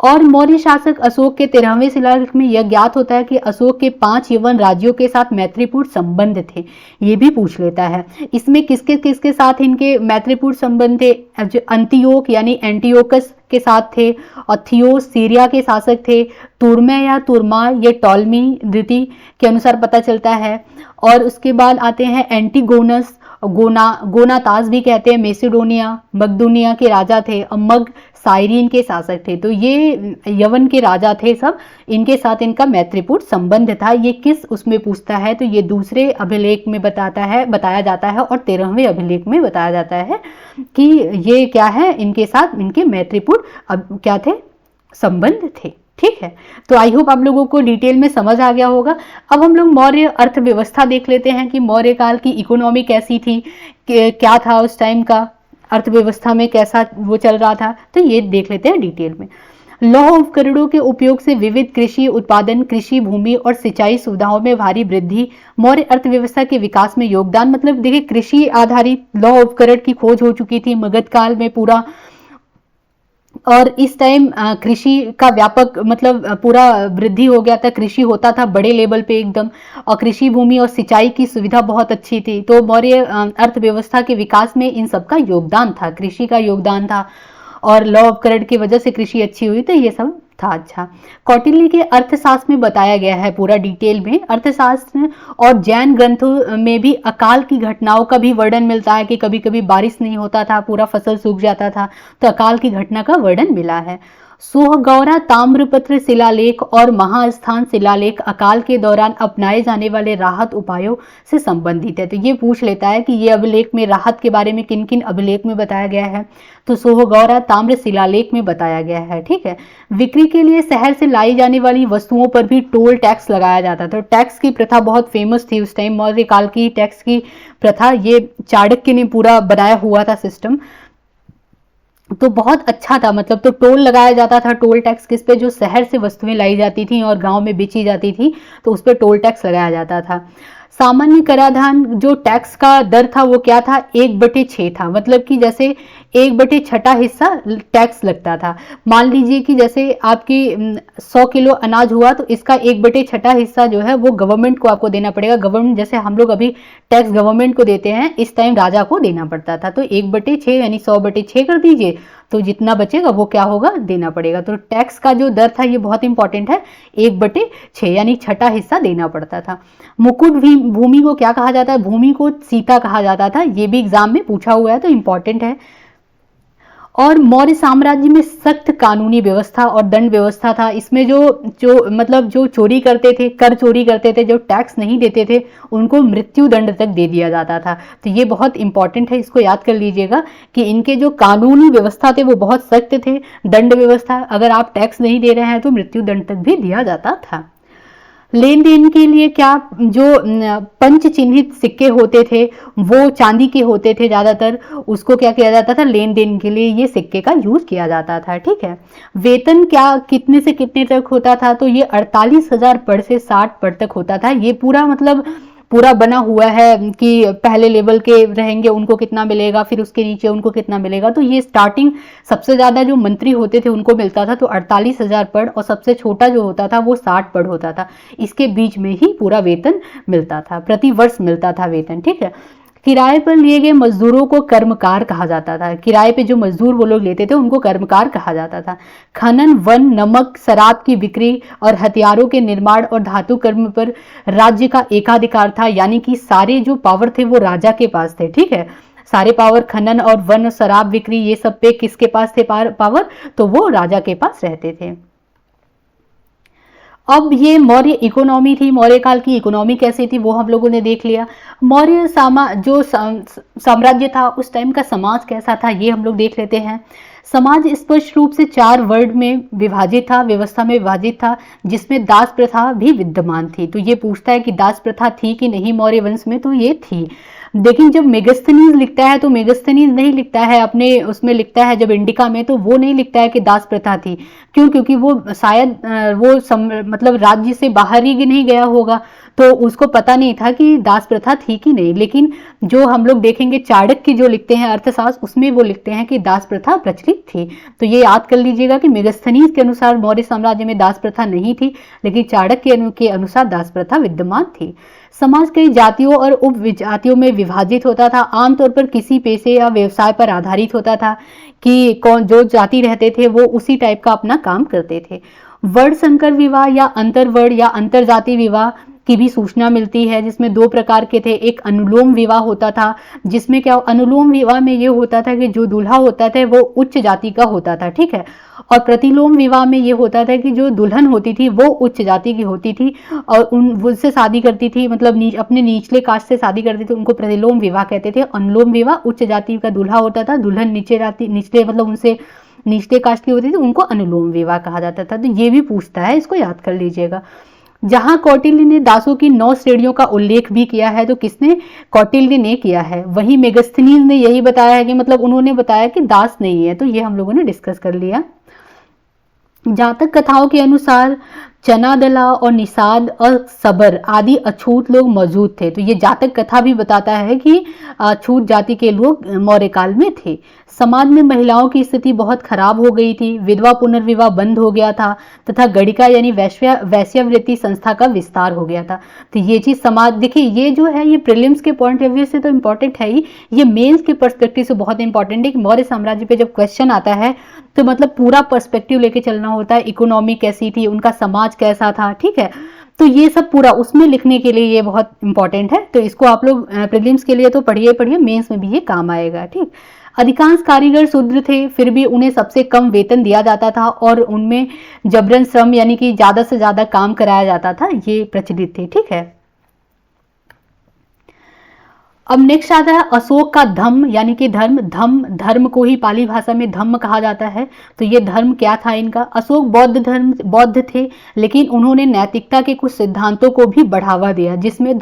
और मौर्य शासक अशोक के 13वें शिलालेख में यह ज्ञात होता है कि अशोक के 5 यवन राज्यों के साथ मैत्रीपूर्ण संबंध थे। ये भी पूछ लेता है। इसमें किसके किसके साथ इनके मैत्रीपूर्ण संबंध थे? अंतियोक यानी एंटियोकस के साथ थे, और थियोस सीरिया के शासक थे, तुर्मे या तुर्मा ये टॉलमी रीति के अनुसार पता चलता है। और उसके बाद आते हैं एंटीगोनस, गोनातास भी कहते हैं, मेसिडोनिया मकदूनिया के राजा थे, और मग साइरीन के शासक थे। तो ये यवन के राजा थे सब, इनके साथ इनका मैत्रीपूर्ण संबंध था। ये किस उसमें पूछता है? तो ये दूसरे अभिलेख में बताया जाता है और 13वें अभिलेख में बताया जाता है कि ये क्या है, इनके साथ इनके मैत्रीपूर्ण क्या थे, संबंध थे। ठीक है, तो आई होप आप लोगों को डिटेल में समझ आ गया होगा। अब हम लोग मौर्य अर्थव्यवस्था देख लेते हैं कि मौर्य काल की इकोनॉमी कैसी थी, क्या था उस टाइम का, अर्थव्यवस्था में कैसा वो चल रहा था। तो ये देख लेते हैं डिटेल में। लौह उपकरणों के उपयोग से विविध कृषि उत्पादन, कृषि भूमि और सिंचाई सुविधाओं में भारी वृद्धि, मौर्य अर्थव्यवस्था के विकास में योगदान। मतलब देखिए, कृषि आधारित लौह उपकरण की खोज हो चुकी थी मगध काल में पूरा, और इस टाइम कृषि का व्यापक, मतलब पूरा वृद्धि हो गया था, कृषि होता था बड़े लेवल पे एकदम, और कृषि भूमि और सिंचाई की सुविधा बहुत अच्छी थी। तो मौर्य अर्थव्यवस्था के विकास में इन सब का योगदान था, कृषि का योगदान था, और लौह उपकरण की वजह से कृषि अच्छी हुई। तो ये सब था। अच्छा, कौटिल्य के अर्थशास्त्र में बताया गया है पूरा डिटेल में। अर्थशास्त्र और जैन ग्रंथों में भी अकाल की घटनाओं का भी वर्णन मिलता है कि कभी कभी बारिश नहीं होता था, पूरा फसल सूख जाता था, तो अकाल की घटना का वर्णन मिला है। सोहगौरा ताम्रपत्र शिलालेख और महास्थान शिलालेख अकाल के दौरान अपनाए जाने वाले राहत उपायों से संबंधित है। तो ये पूछ लेता है कि ये अभिलेख में राहत के बारे में किन किन अभिलेख में बताया गया है। तो सोहगौरा ताम्र शिलालेख में बताया गया है। ठीक है, बिक्री के लिए शहर से लाई जाने वाली वस्तुओं पर भी टोल टैक्स लगाया जाता था। टैक्स की प्रथा बहुत फेमस थी उस टाइम, मौर्य काल की टैक्स की प्रथा, ये चाणक्य ने पूरा बनाया हुआ था सिस्टम, तो बहुत अच्छा था। मतलब तो टोल लगाया जाता था, टोल टैक्स किस पे? जो शहर से वस्तुएं लाई जाती थी और गांव में बेची जाती थी, तो उस पर टोल टैक्स लगाया जाता था। सामान्य कराधान जो टैक्स का दर था वो क्या था? 1/6 था। मतलब कि जैसे 1/6 हिस्सा टैक्स लगता था। मान लीजिए कि जैसे आपकी 100 किलो अनाज हुआ तो इसका 1/6 हिस्सा जो है वो गवर्नमेंट को आपको देना पड़ेगा। गवर्नमेंट, जैसे हम लोग अभी टैक्स गवर्नमेंट को देते हैं, इस टाइम राजा को देना पड़ता था। तो 1/6 यानी 100/6 कर दीजिए, तो जितना बचेगा वो क्या होगा, देना पड़ेगा। तो टैक्स का जो दर था ये बहुत इंपॉर्टेंट है, 1/6 यानी छठा हिस्सा देना पड़ता था। मुकुट भूमि को क्या कहा जाता है, भूमि को सीता कहा जाता था। ये भी एग्जाम में पूछा हुआ है तो इंपॉर्टेंट है। और मौर्य साम्राज्य में सख्त कानूनी व्यवस्था और दंड व्यवस्था था। इसमें जो चोरी करते थे, कर चोरी करते थे, जो टैक्स नहीं देते थे, उनको मृत्यु दंड तक दे दिया जाता था। तो ये बहुत इंपॉर्टेंट है, इसको याद कर लीजिएगा कि इनके जो कानूनी व्यवस्था थे वो बहुत सख्त थे। दंड व्यवस्था, अगर आप टैक्स नहीं दे रहे हैं तो मृत्यु दंड तक भी दिया जाता था। लेन देन के लिए क्या, जो पंच चिन्हित सिक्के होते थे वो चांदी के होते थे ज़्यादातर, उसको क्या किया जाता था, लेन देन के लिए ये सिक्के का यूज किया जाता था। ठीक है। वेतन क्या कितने से कितने तक होता था, तो ये 48,000 पड़ से 60 पड़ तक होता था। ये पूरा मतलब पूरा बना हुआ है कि पहले लेवल के रहेंगे उनको कितना मिलेगा, फिर उसके नीचे उनको कितना मिलेगा। तो ये स्टार्टिंग सबसे ज़्यादा जो मंत्री होते थे उनको मिलता था तो 48,000 पड़, और सबसे छोटा जो होता था वो 60 पड़ होता था। इसके बीच में ही पूरा वेतन मिलता था, प्रति वर्ष मिलता था वेतन। ठीक है। किराए पर लिए गए मजदूरों को कर्मकार कहा जाता था। किराए पे जो मजदूर वो लोग लेते थे उनको कर्मकार कहा जाता था। खनन, वन, नमक, शराब की बिक्री और हथियारों के निर्माण और धातु कर्म पर राज्य का एकाधिकार था, यानी कि सारे जो पावर थे वो राजा के पास थे। ठीक है। सारे पावर, खनन और वन, शराब बिक्री, ये सब पे किसके पास थे पावर, तो वो राजा के पास रहते थे। अब ये मौर्य इकोनॉमी थी, मौर्य काल की इकोनॉमी कैसी थी वो हम लोगों ने देख लिया। मौर्य साम्राज्य था उस टाइम का समाज कैसा था ये हम लोग देख लेते हैं। समाज स्पष्ट रूप से 4 वर्ग में विभाजित था, व्यवस्था में विभाजित था, जिसमें दास प्रथा भी विद्यमान थी। तो ये पूछता है कि दास प्रथा थी कि नहीं मौर्य वंश में, तो ये थी। लेकिन जब मेगस्थनीज लिखता है तो मेगस्थनीज नहीं लिखता है अपने उसमें, लिखता है जब इंडिका में तो वो नहीं लिखता है कि दास प्रथा थी। क्यों? क्योंकि वो शायद मतलब राज्य से बाहर ही नहीं गया होगा, तो उसको पता नहीं था कि दास प्रथा थी कि नहीं। लेकिन जो हम लोग देखेंगे चाणक्य जो लिखते हैं अर्थशास्त्र, उसमें वो लिखते हैं कि दास प्रथा प्रचलित थी। तो ये याद कर लीजिएगा कि मेगस्थनीज के अनुसार मौर्य साम्राज्य में दास प्रथा नहीं थी, लेकिन चाणक्य के अनुसार दास प्रथा विद्यमान थी। समाज कई जातियों और उप जातियों में विभाजित होता था। आमतौर पर किसी पेशे या व्यवसाय पर आधारित होता था कि कौन जो जाति रहते थे वो उसी टाइप का अपना काम करते थे। वर्ण संकर विवाह या अंतर्वर्ण या अंतरजाति विवाह की भी सूचना मिलती है, जिसमें 2 प्रकार के थे। एक अनुलोम विवाह होता था, जिसमें क्या, अनुलोम विवाह में ये होता था कि जो दूल्हा होता था वो उच्च जाति का होता था। ठीक है। और प्रतिलोम विवाह में ये होता था कि जो दुल्हन होती थी वो उच्च जाति की होती थी और उससे शादी करती थी, मतलब अपने निचले कास्ट से शादी करती थी, उनको प्रतिलोम विवाह कहते थे। अनुलोम विवाह उच्च जाति का दूल्हा होता था, दुल्हन निचले मतलब उनसे निचले कास्ट की होती थी, उनको अनुलोम विवाह कहा जाता था। तो ये भी पूछता है, इसको याद कर लीजिएगा। जहां कौटिल्य ने दासों की 9 श्रेणियों का उल्लेख भी किया है, तो किसने, कौटिल्य ने किया है। वहीं मेगस्थनीज ने यही बताया है कि मतलब उन्होंने बताया कि दास नहीं है। तो ये हम लोगों ने डिस्कस कर लिया। जातक कथाओं के अनुसार चनादला और निषाद और सबर आदि अछूत लोग मौजूद थे। तो ये जातक कथा भी बताता है कि अछूत जाति के लोग मौर्य काल में थे। समाज में महिलाओं की स्थिति बहुत खराब हो गई थी, विधवा पुनर्विवाह बंद हो गया था तथा गणिका यानी वैश्यावृत्ति संस्था का विस्तार हो गया था। तो ये चीज समाज, देखिए ये जो है ये प्रीलिम्स के पॉइंट ऑफ व्यू से तो इंपॉर्टेंट है ही, ये मेंस के पर्सपेक्टिव से बहुत इंपॉर्टेंट है कि मौर्य साम्राज्य पे जब क्वेश्चन आता है तो मतलब पूरा पर्सपेक्टिव लेके चलना होता है। इकोनॉमी कैसी थी, उनका समाज कैसा था, ठीक है। तो ये सब पूरा उसमें लिखने के लिए ये बहुत इंपॉर्टेंट है। तो इसको आप लोग प्रीलिम्स के लिए तो पढ़िए, मेंस में भी ये काम आएगा। ठीक। अधिकांश कारीगर शूद्र थे, फिर भी उन्हें सबसे कम वेतन दिया जाता था और उनमें जबरन श्रम यानी कि ज्यादा से ज्यादा काम कराया जाता था, ये प्रचलित थे। ठीक है। अब नेक्स्ट आता है अशोक का धम्म यानी कि धर्म को ही पाली भाषा में धम्म कहा जाता है। तो ये धर्म क्या था इनका। अशोक बौद्ध थे, लेकिन उन्होंने नैतिकता के कुछ सिद्धांतों को भी बढ़ावा दिया, जिन्हें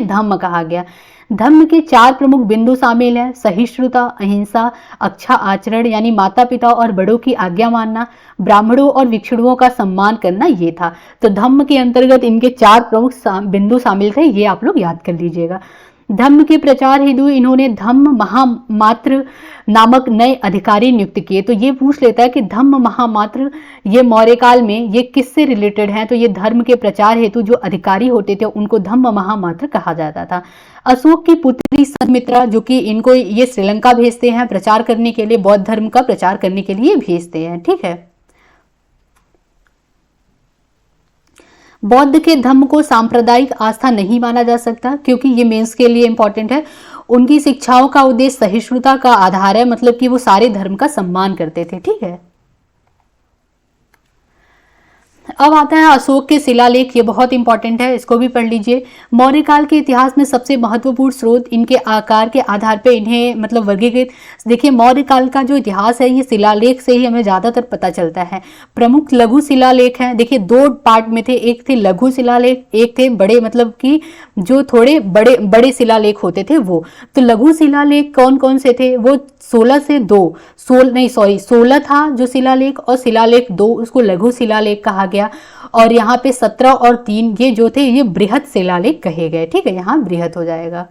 धम्म कहा गया। धम्म के 4 प्रमुख बिंदु शामिल हैं, सहिष्णुता, अहिंसा, अच्छा आचरण यानी माता पिता और बड़ों की आज्ञा मानना, ब्राह्मणों और भिक्षुओं का सम्मान करना, ये था। तो धम्म के अंतर्गत इनके 4 प्रमुख बिंदु शामिल थे, ये आप लोग याद कर लीजिएगा। धम्म के प्रचार हेतु इन्होंने धम्म महामात्र नामक नए अधिकारी नियुक्त किए। तो ये पूछ लेता है कि धम्म महामात्र ये मौर्य काल में ये किससे रिलेटेड है, तो ये धर्म के प्रचार हेतु जो अधिकारी होते थे उनको धम्म महामात्र कहा जाता था। अशोक की पुत्री संघमित्रा, जो कि इनको ये श्रीलंका भेजते हैं प्रचार करने के लिए, बौद्ध धर्म का प्रचार करने के लिए भेजते हैं। ठीक है, बौद्ध के धम्म को सांप्रदायिक आस्था नहीं माना जा सकता, क्योंकि ये मेंस के लिए इंपॉर्टेंट है। उनकी शिक्षाओं का उद्देश्य सहिष्णुता का आधार है, मतलब कि वो सारे धर्म का सम्मान करते थे। ठीक है, अब आता है अशोक के शिलालेख, ये बहुत इंपॉर्टेंट है, इसको भी पढ़ लीजिए। मौर्य काल के इतिहास में सबसे महत्वपूर्ण स्रोत इनके आकार के आधार पे इन्हें मतलब वर्गीकृत, देखिए मौर्य काल का जो इतिहास है ये शिलालेख से ही हमें ज़्यादातर पता चलता है। प्रमुख लघु शिलालेख हैं, देखिए दो पार्ट में थे, एक थे लघु शिलालेख, एक थे बड़े, मतलब कि जो थोड़े बड़े बड़े शिलालेख होते थे वो। तो लघु शिलालेख कौन कौन से थे, वो 16 था जो शिलालेख, और शिलालेख 2 उसको लघु शिलालेख कहा गया। और यहाँ पे 17 और 3 ये जो थे ये बृहत शिलालेख कहे गए। ठीक है, यहाँ बृहत हो जाएगा।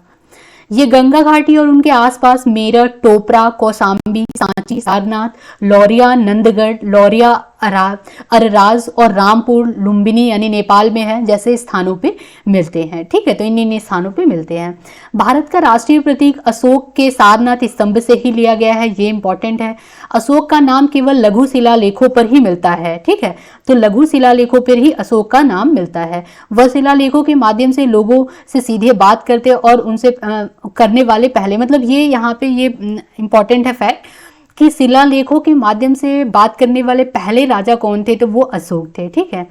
ये गंगा घाटी और उनके आसपास मेरठ, टोपरा, कौशाम्बी, सांची, सारनाथ, लौरिया, नंदगढ़, लौरिया, अरराज और रामपुर, लुम्बिनी यानी नेपाल में है, जैसे स्थानों पे मिलते हैं। ठीक है, तो इन स्थानों पे मिलते हैं। भारत का राष्ट्रीय प्रतीक अशोक के सारनाथ स्तंभ से ही लिया गया है, ये इंपॉर्टेंट है। अशोक का नाम केवल लघु शिलालेखों पर ही मिलता है। ठीक है, तो लघु शिलालेखों पर ही अशोक का नाम मिलता है। वह शिलालेखों के माध्यम से लोगों से सीधे बात करते और उनसे करने वाले पहले, मतलब ये यहाँ पे ये इंपॉर्टेंट है फैक्ट कि शिलालेखों के माध्यम से बात करने वाले पहले राजा कौन थे, तो वो अशोक थे। ठीक है,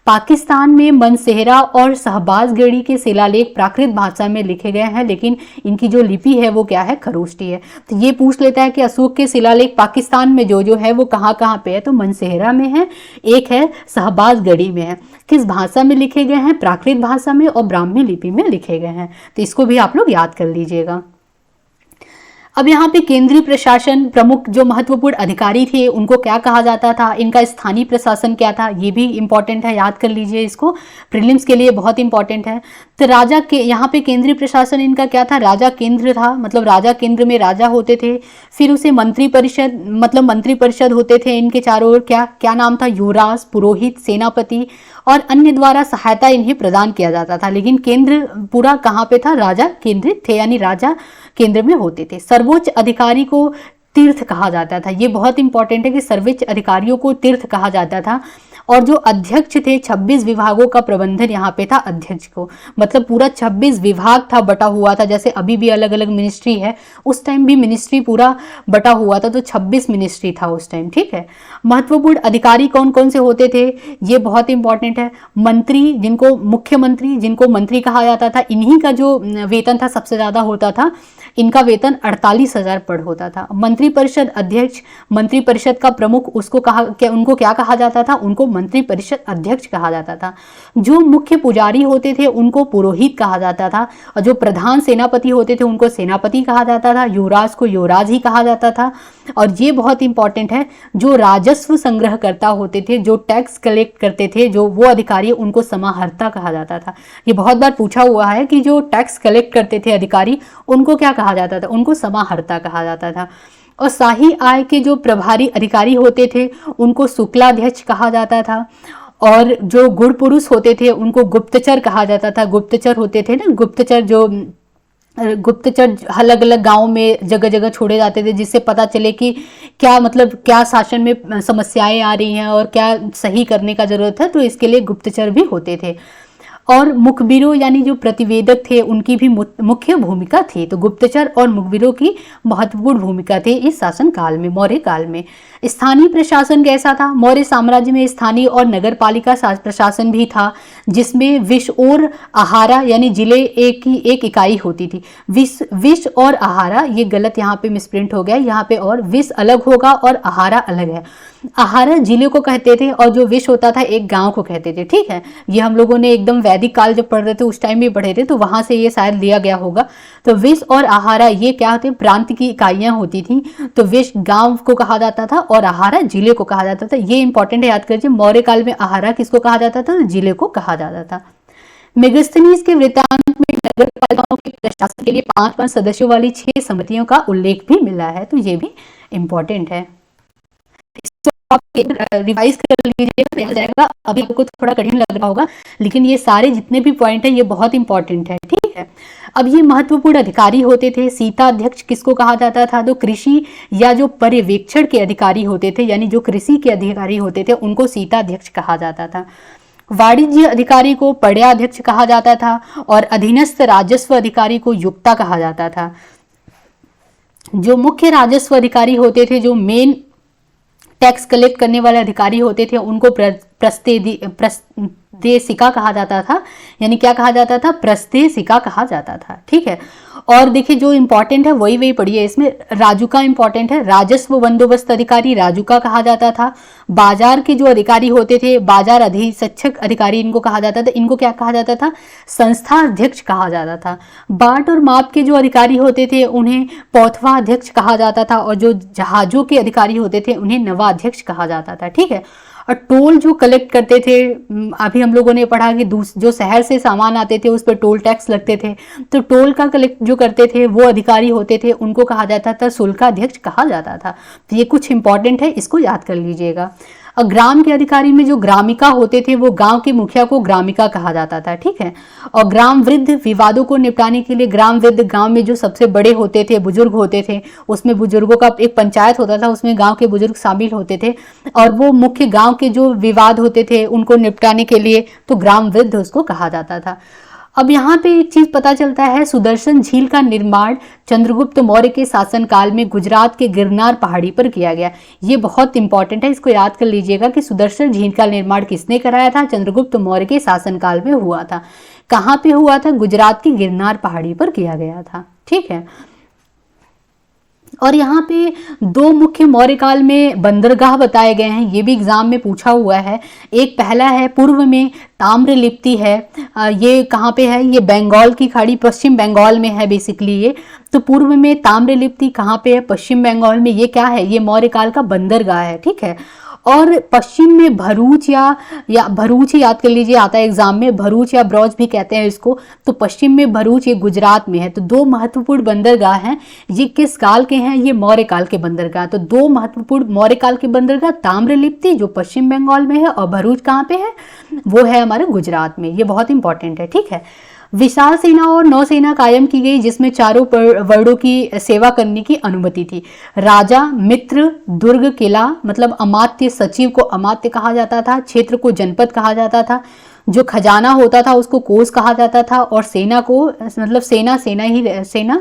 पाकिस्तान में मनसेहरा और शहबाजगढ़ी के शिलालेख प्राकृत भाषा में लिखे गए हैं, लेकिन इनकी जो लिपि है वो क्या है, खरोष्टी है। तो ये पूछ लेता है कि अशोक के शिलालेख पाकिस्तान में जो है वो कहाँ कहाँ पे है, तो मनसेहरा में है, एक है शहबाजगढ़ी में है। किस भाषा में लिखे गए हैं, प्राकृत भाषा में और ब्राह्मी लिपि में लिखे गए हैं। तो इसको भी आप लोग याद कर लीजिएगा। अब यहाँ पे केंद्रीय प्रशासन प्रमुख जो महत्वपूर्ण अधिकारी थे उनको क्या कहा जाता था, इनका स्थानीय प्रशासन क्या था, ये भी इंपॉर्टेंट है, याद कर लीजिए इसको, प्रीलिम्स के लिए बहुत इंपॉर्टेंट है। तो राजा के यहाँ पे केंद्रीय प्रशासन इनका क्या था, राजा केंद्र था, मतलब राजा केंद्र में राजा होते थे। फिर उसे मंत्री परिषद, मतलब मंत्री परिषद होते थे इनके चारों ओर, क्या नाम था, युवराज, पुरोहित, सेनापति और अन्य द्वारा सहायता इन्हें प्रदान किया जाता था। लेकिन केंद्र पूरा कहाँ पे था, राजा केंद्रित थे, यानी राजा केंद्र में होते थे। सर्वोच्च अधिकारी को तीर्थ कहा जाता था, ये बहुत इंपॉर्टेंट है कि सर्वोच्च अधिकारियों को तीर्थ कहा जाता था। और जो अध्यक्ष थे, 26 विभागों का प्रबंधन यहाँ पे था अध्यक्ष को, मतलब पूरा 26 विभाग था, बटा हुआ था। जैसे अभी भी अलग अलग मिनिस्ट्री है, उस टाइम भी मिनिस्ट्री पूरा बटा हुआ था, तो 26 मिनिस्ट्री था उस टाइम। ठीक है, महत्वपूर्ण अधिकारी कौन कौन से होते थे, ये बहुत इंपॉर्टेंट है। मंत्री, जिनको मुख्यमंत्री, जिनको मंत्री कहा जाता था, इन्हीं का जो वेतन था सबसे ज्यादा होता था, इनका वेतन 48,000 पर होता था। मंत्री परिषद अध्यक्ष, मंत्री परिषद का प्रमुख, उसको उनको क्या कहा जाता था, उनको मंत्री परिषद अध्यक्ष कहा जाता था। जो मुख्य पुजारी होते थे उनको पुरोहित कहा जाता था, और जो प्रधान सेनापति होते थे उनको सेनापति कहा जाता था। युवराज को युवराज ही कहा जाता था। और ये बहुत इंपॉर्टेंट है, जो राजस्व संग्रहकर्ता होते थे, जो टैक्स कलेक्ट करते थे, जो वो अधिकारी, उनको समाहर्ता कहा जाता था। ये बहुत बार पूछा हुआ है कि जो टैक्स कलेक्ट करते थे अधिकारी, उनको क्या कहा जाता था, उनको समाहर्ता कहा जाता था। और शाही आय के जो प्रभारी अधिकारी होते थे उनको शुक्लाध्यक्ष कहा जाता था। और जो गुण पुरुष होते थे उनको गुप्तचर कहा जाता था। गुप्तचर होते थे ना, गुप्तचर अलग अलग गांव में जगह जगह छोड़े जाते थे, जिससे पता चले कि क्या मतलब क्या शासन में समस्याएं आ रही हैं और क्या सही करने का जरूरत है, तो इसके लिए गुप्तचर भी होते थे। और मुखबिरों यानी जो प्रतिवेदक थे उनकी भी मुख्य भूमिका थी। तो गुप्तचर और मुखबिरों की महत्वपूर्ण भूमिका थी इस शासन काल में, मौर्य काल में। स्थानीय प्रशासन कैसा था, मौर्य साम्राज्य में स्थानीय और नगर पालिका प्रशासन भी था, जिसमें विश और आहारा यानी जिले की एक इकाई होती थी। विश और आहारा, ये गलत यहाँ पे मिसप्रिंट हो गया, यहाँ पे और विश अलग होगा और आहारा अलग है। आहारा जिले को कहते थे और जो विश होता था एक गांव को कहते थे। ठीक है, ये हम लोगों ने एकदम वैदिक काल जब पढ़ रहे थे उस टाइम भी पढ़े थे, तो वहां से ये शायद लिया गया होगा। तो विश और आहारा ये क्या होते, प्रांत की इकाइयां होती थी। तो विश गांव को कहा जाता था और आहारा जिले को कहा जाता था। ये इंपॉर्टेंट है, याद करिए। मौर्य काल में आहारा किसको कहा जाता था, जिले को कहा जाता था। मेगास्थनीज के वृत्तांत में नगर पालिकाओं के प्रशासन के लिए 5-5 सदस्यों वाली 6 समितियों का उल्लेख भी मिला है, तो ये भी इम्पोर्टेंट है। इसको आप रिवाइज कर लीजिएगा, जाएगा। अभी आपको थोड़ा कठिन लग रहा होगा, लेकिन ये सारे जितने भी पॉइंट है ये बहुत इंपॉर्टेंट है, ठीक है। अब ये महत्वपूर्ण अधिकारी होते थे। सीता अध्यक्ष किसको कहा जाता था? तो कृषि या जो पर्यवेक्षण के अधिकारी होते थे, यानी जो कृषि के अधिकारी होते थे, उनको सीता अध्यक्ष कहा जाता था। वाणिज्य अधिकारी को पर्याध्यक्ष कहा जाता था और अधीनस्थ राजस्व अधिकारी को युक्ता कहा जाता था। जो मुख्य राजस्व अधिकारी होते थे, जो मेन टैक्स कलेक्ट करने वाले अधिकारी होते थे, उनको प्रस्तेशिका कहा जाता था, यानी क्या कहा जाता था? प्रस्तेशिका कहा जाता था, ठीक है। और देखिए जो इंपॉर्टेंट है वही पढ़िए, इसमें राजुका इंपॉर्टेंट है। राजस्व बंदोबस्त अधिकारी राजुका कहा जाता था। बाजार के जो अधिकारी होते थे, बाजार अधिसक्षक अधिकारी इनको कहा जाता था, इनको क्या कहा जाता था? संस्था अध्यक्ष कहा जाता था। बाट और माप के जो अधिकारी होते थे उन्हें पौथवा अध्यक्ष कहा जाता था, और जो जहाजों के अधिकारी होते थे उन्हें नवाध्यक्ष कहा जाता था, ठीक है। और टोल जो कलेक्ट करते थे, अभी हम लोगों ने पढ़ा कि जो शहर से सामान आते थे उस पर टोल टैक्स लगते थे, तो टोल का कलेक्ट जो करते थे वो अधिकारी होते थे, उनको कहा जाता था शुल्काध्यक्ष कहा जाता था। तो ये कुछ इंपॉर्टेंट है, इसको याद कर लीजिएगा। और ग्राम के अधिकारी में जो ग्रामिका होते थे, वो गांव के मुखिया को ग्रामिका कहा जाता था, ठीक है। और ग्राम वृद्ध विवादों को निपटाने के लिए ग्राम वृद्ध, गांव में जो सबसे बड़े होते थे, बुजुर्ग होते थे, उसमें बुजुर्गों का एक पंचायत होता था, उसमें गांव के बुजुर्ग शामिल होते थे, और वो मुख्य गांव के जो विवाद होते थे उनको निपटाने के लिए तो ग्राम वृद्ध उसको कहा जाता था। अब यहाँ पे एक चीज पता चलता है, सुदर्शन झील का निर्माण चंद्रगुप्त मौर्य के शासनकाल में गुजरात के गिरनार पहाड़ी पर किया गया। ये बहुत इंपॉर्टेंट है, इसको याद कर लीजिएगा कि सुदर्शन झील का निर्माण किसने कराया था? चंद्रगुप्त मौर्य के शासनकाल में हुआ था। कहाँ पे हुआ था? गुजरात की गिरनार पहाड़ी पर किया गया था, ठीक है। और यहाँ पे 2 मुख्य मौर्य काल में बंदरगाह बताए गए हैं, ये भी एग्जाम में पूछा हुआ है। एक पहला है पूर्व में ताम्रलिप्ति है, ये कहाँ पे है? ये बंगाल की खाड़ी, पश्चिम बंगाल में है बेसिकली ये। तो पूर्व में ताम्रलिप्ति कहाँ पे है? पश्चिम बंगाल में। ये क्या है? ये मौर्य काल का बंदरगाह है, ठीक है। और पश्चिम में भरूच या भरूच ही याद कर लीजिए, आता है एग्जाम में, भरूच या ब्रौज भी कहते हैं इसको। तो पश्चिम में भरूच, ये गुजरात में है। तो 2 महत्वपूर्ण बंदरगाह हैं। ये किस काल के हैं? ये मौर्य काल के बंदरगाह। तो 2 महत्वपूर्ण मौर्य काल के बंदरगाह, ताम्रलिप्ति जो पश्चिम बंगाल में है, और भरूच कहाँ पे है? वो है हमारे गुजरात में। ये बहुत इंपॉर्टेंट है, ठीक है। विशाल सेना और नौसेना कायम की गई, जिसमें चारों वर्णों की सेवा करने की अनुमति थी। राजा, मित्र, दुर्ग, किला, मतलब अमात्य, सचिव को अमात्य कहा जाता था, क्षेत्र को जनपद कहा जाता था, जो खजाना होता था उसको कोष कहा जाता था, और सेना को मतलब सेना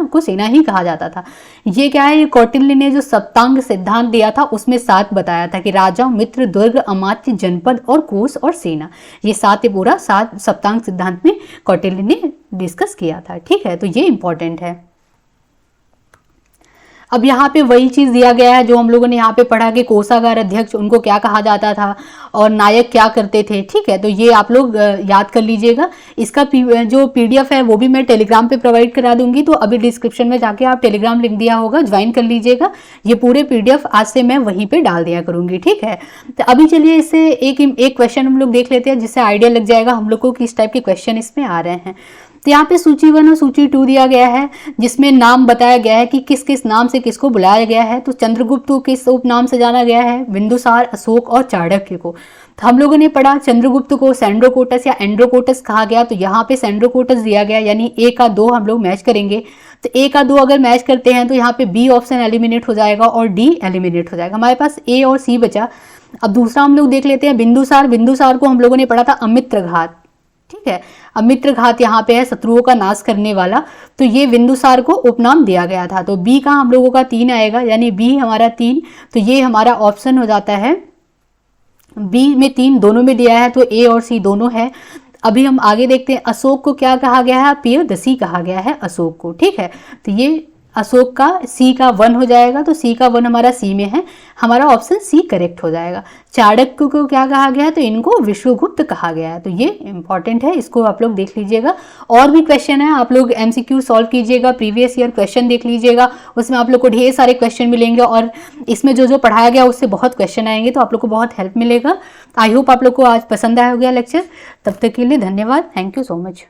को सेना ही कहा जाता था। ये क्या है? ये कौटिल्य ने जो सप्तांग सिद्धांत दिया था उसमें 7 बताया था कि राजा, मित्र, दुर्ग, अमात्य, जनपद और कोष और सेना, ये 7 पूरा 7 सप्तांग सिद्धांत में कौटिल्य ने डिस्कस किया था, ठीक है। तो ये इंपॉर्टेंट है। अब यहाँ पे वही चीज दिया गया है जो हम लोगों ने यहाँ पे पढ़ा कि कोषागार अध्यक्ष उनको क्या कहा जाता था और नायक क्या करते थे, ठीक है। तो ये आप लोग याद कर लीजिएगा। इसका जो पीडीएफ है वो भी मैं टेलीग्राम पे प्रोवाइड करा दूंगी, तो अभी डिस्क्रिप्शन में जाके आप टेलीग्राम लिंक दिया होगा, ज्वाइन कर लीजिएगा। ये पूरे पीडीएफ आज से मैं वहीं पे डाल दिया करूंगी, ठीक है। तो अभी चलिए इससे एक क्वेश्चन हम लोग देख लेते हैं, जिससे आइडिया लग जाएगा हम लोग को किस टाइप के क्वेश्चन इसमें आ रहे हैं। तो यहाँ पे सूची 1 और सूची 2 दिया गया है, जिसमें नाम बताया गया है कि किस किस नाम से किसको बुलाया गया है। तो चंद्रगुप्त को किस उपनाम से जाना गया है? बिंदुसार, अशोक और चाणक्य को। तो हम लोगों ने पढ़ा चंद्रगुप्त को सेंड्रोकोटस या एंड्रोकोटस कहा गया, तो यहाँ पे सेंड्रोकोटस दिया गया, यानी A का 2 हम लोग मैच करेंगे। तो A का 2 अगर मैच करते हैं तो यहाँ पे B ऑप्शन एलिमिनेट हो जाएगा और D एलिमिनेट हो जाएगा। हमारे पास A और C बचा। अब दूसरा हम लोग देख लेते हैं बिंदुसार। बिंदुसार को हम लोगों ने पढ़ा था अमित्रघात, ठीक है। अमित्रघात यहाँ पे है शत्रुओं का नाश करने वाला, तो ये बिंदुसार को उपनाम दिया गया था। तो बी का हम लोगों का 3 आएगा, यानी बी हमारा 3, तो ये हमारा ऑप्शन हो जाता है। बी में 3 दोनों में दिया है, तो ए और सी दोनों है। अभी हम आगे देखते हैं, अशोक को क्या कहा गया है? प्रियदर्शी कहा गया है अशोक को, ठीक है। तो ये अशोक का सी का 1 हो जाएगा, तो सी का 1 हमारा सी में है, हमारा ऑप्शन सी करेक्ट हो जाएगा। चाणक्य को क्या कहा गया है, तो इनको विश्वगुप्त कहा गया है, तो ये इंपॉर्टेंट है, इसको आप लोग देख लीजिएगा। और भी क्वेश्चन है, आप लोग एमसीक्यू सॉल्व कीजिएगा, प्रीवियस ईयर क्वेश्चन देख लीजिएगा, उसमें आप लोग को ढेर सारे क्वेश्चन मिलेंगे और इसमें जो जो पढ़ाया गया उससे बहुत क्वेश्चन आएंगे, तो आप लोग को बहुत हेल्प मिलेगा। आई होप आप लोग को आज पसंद आया हो गया लेक्चर। तब तक के लिए धन्यवाद, थैंक यू सो मच।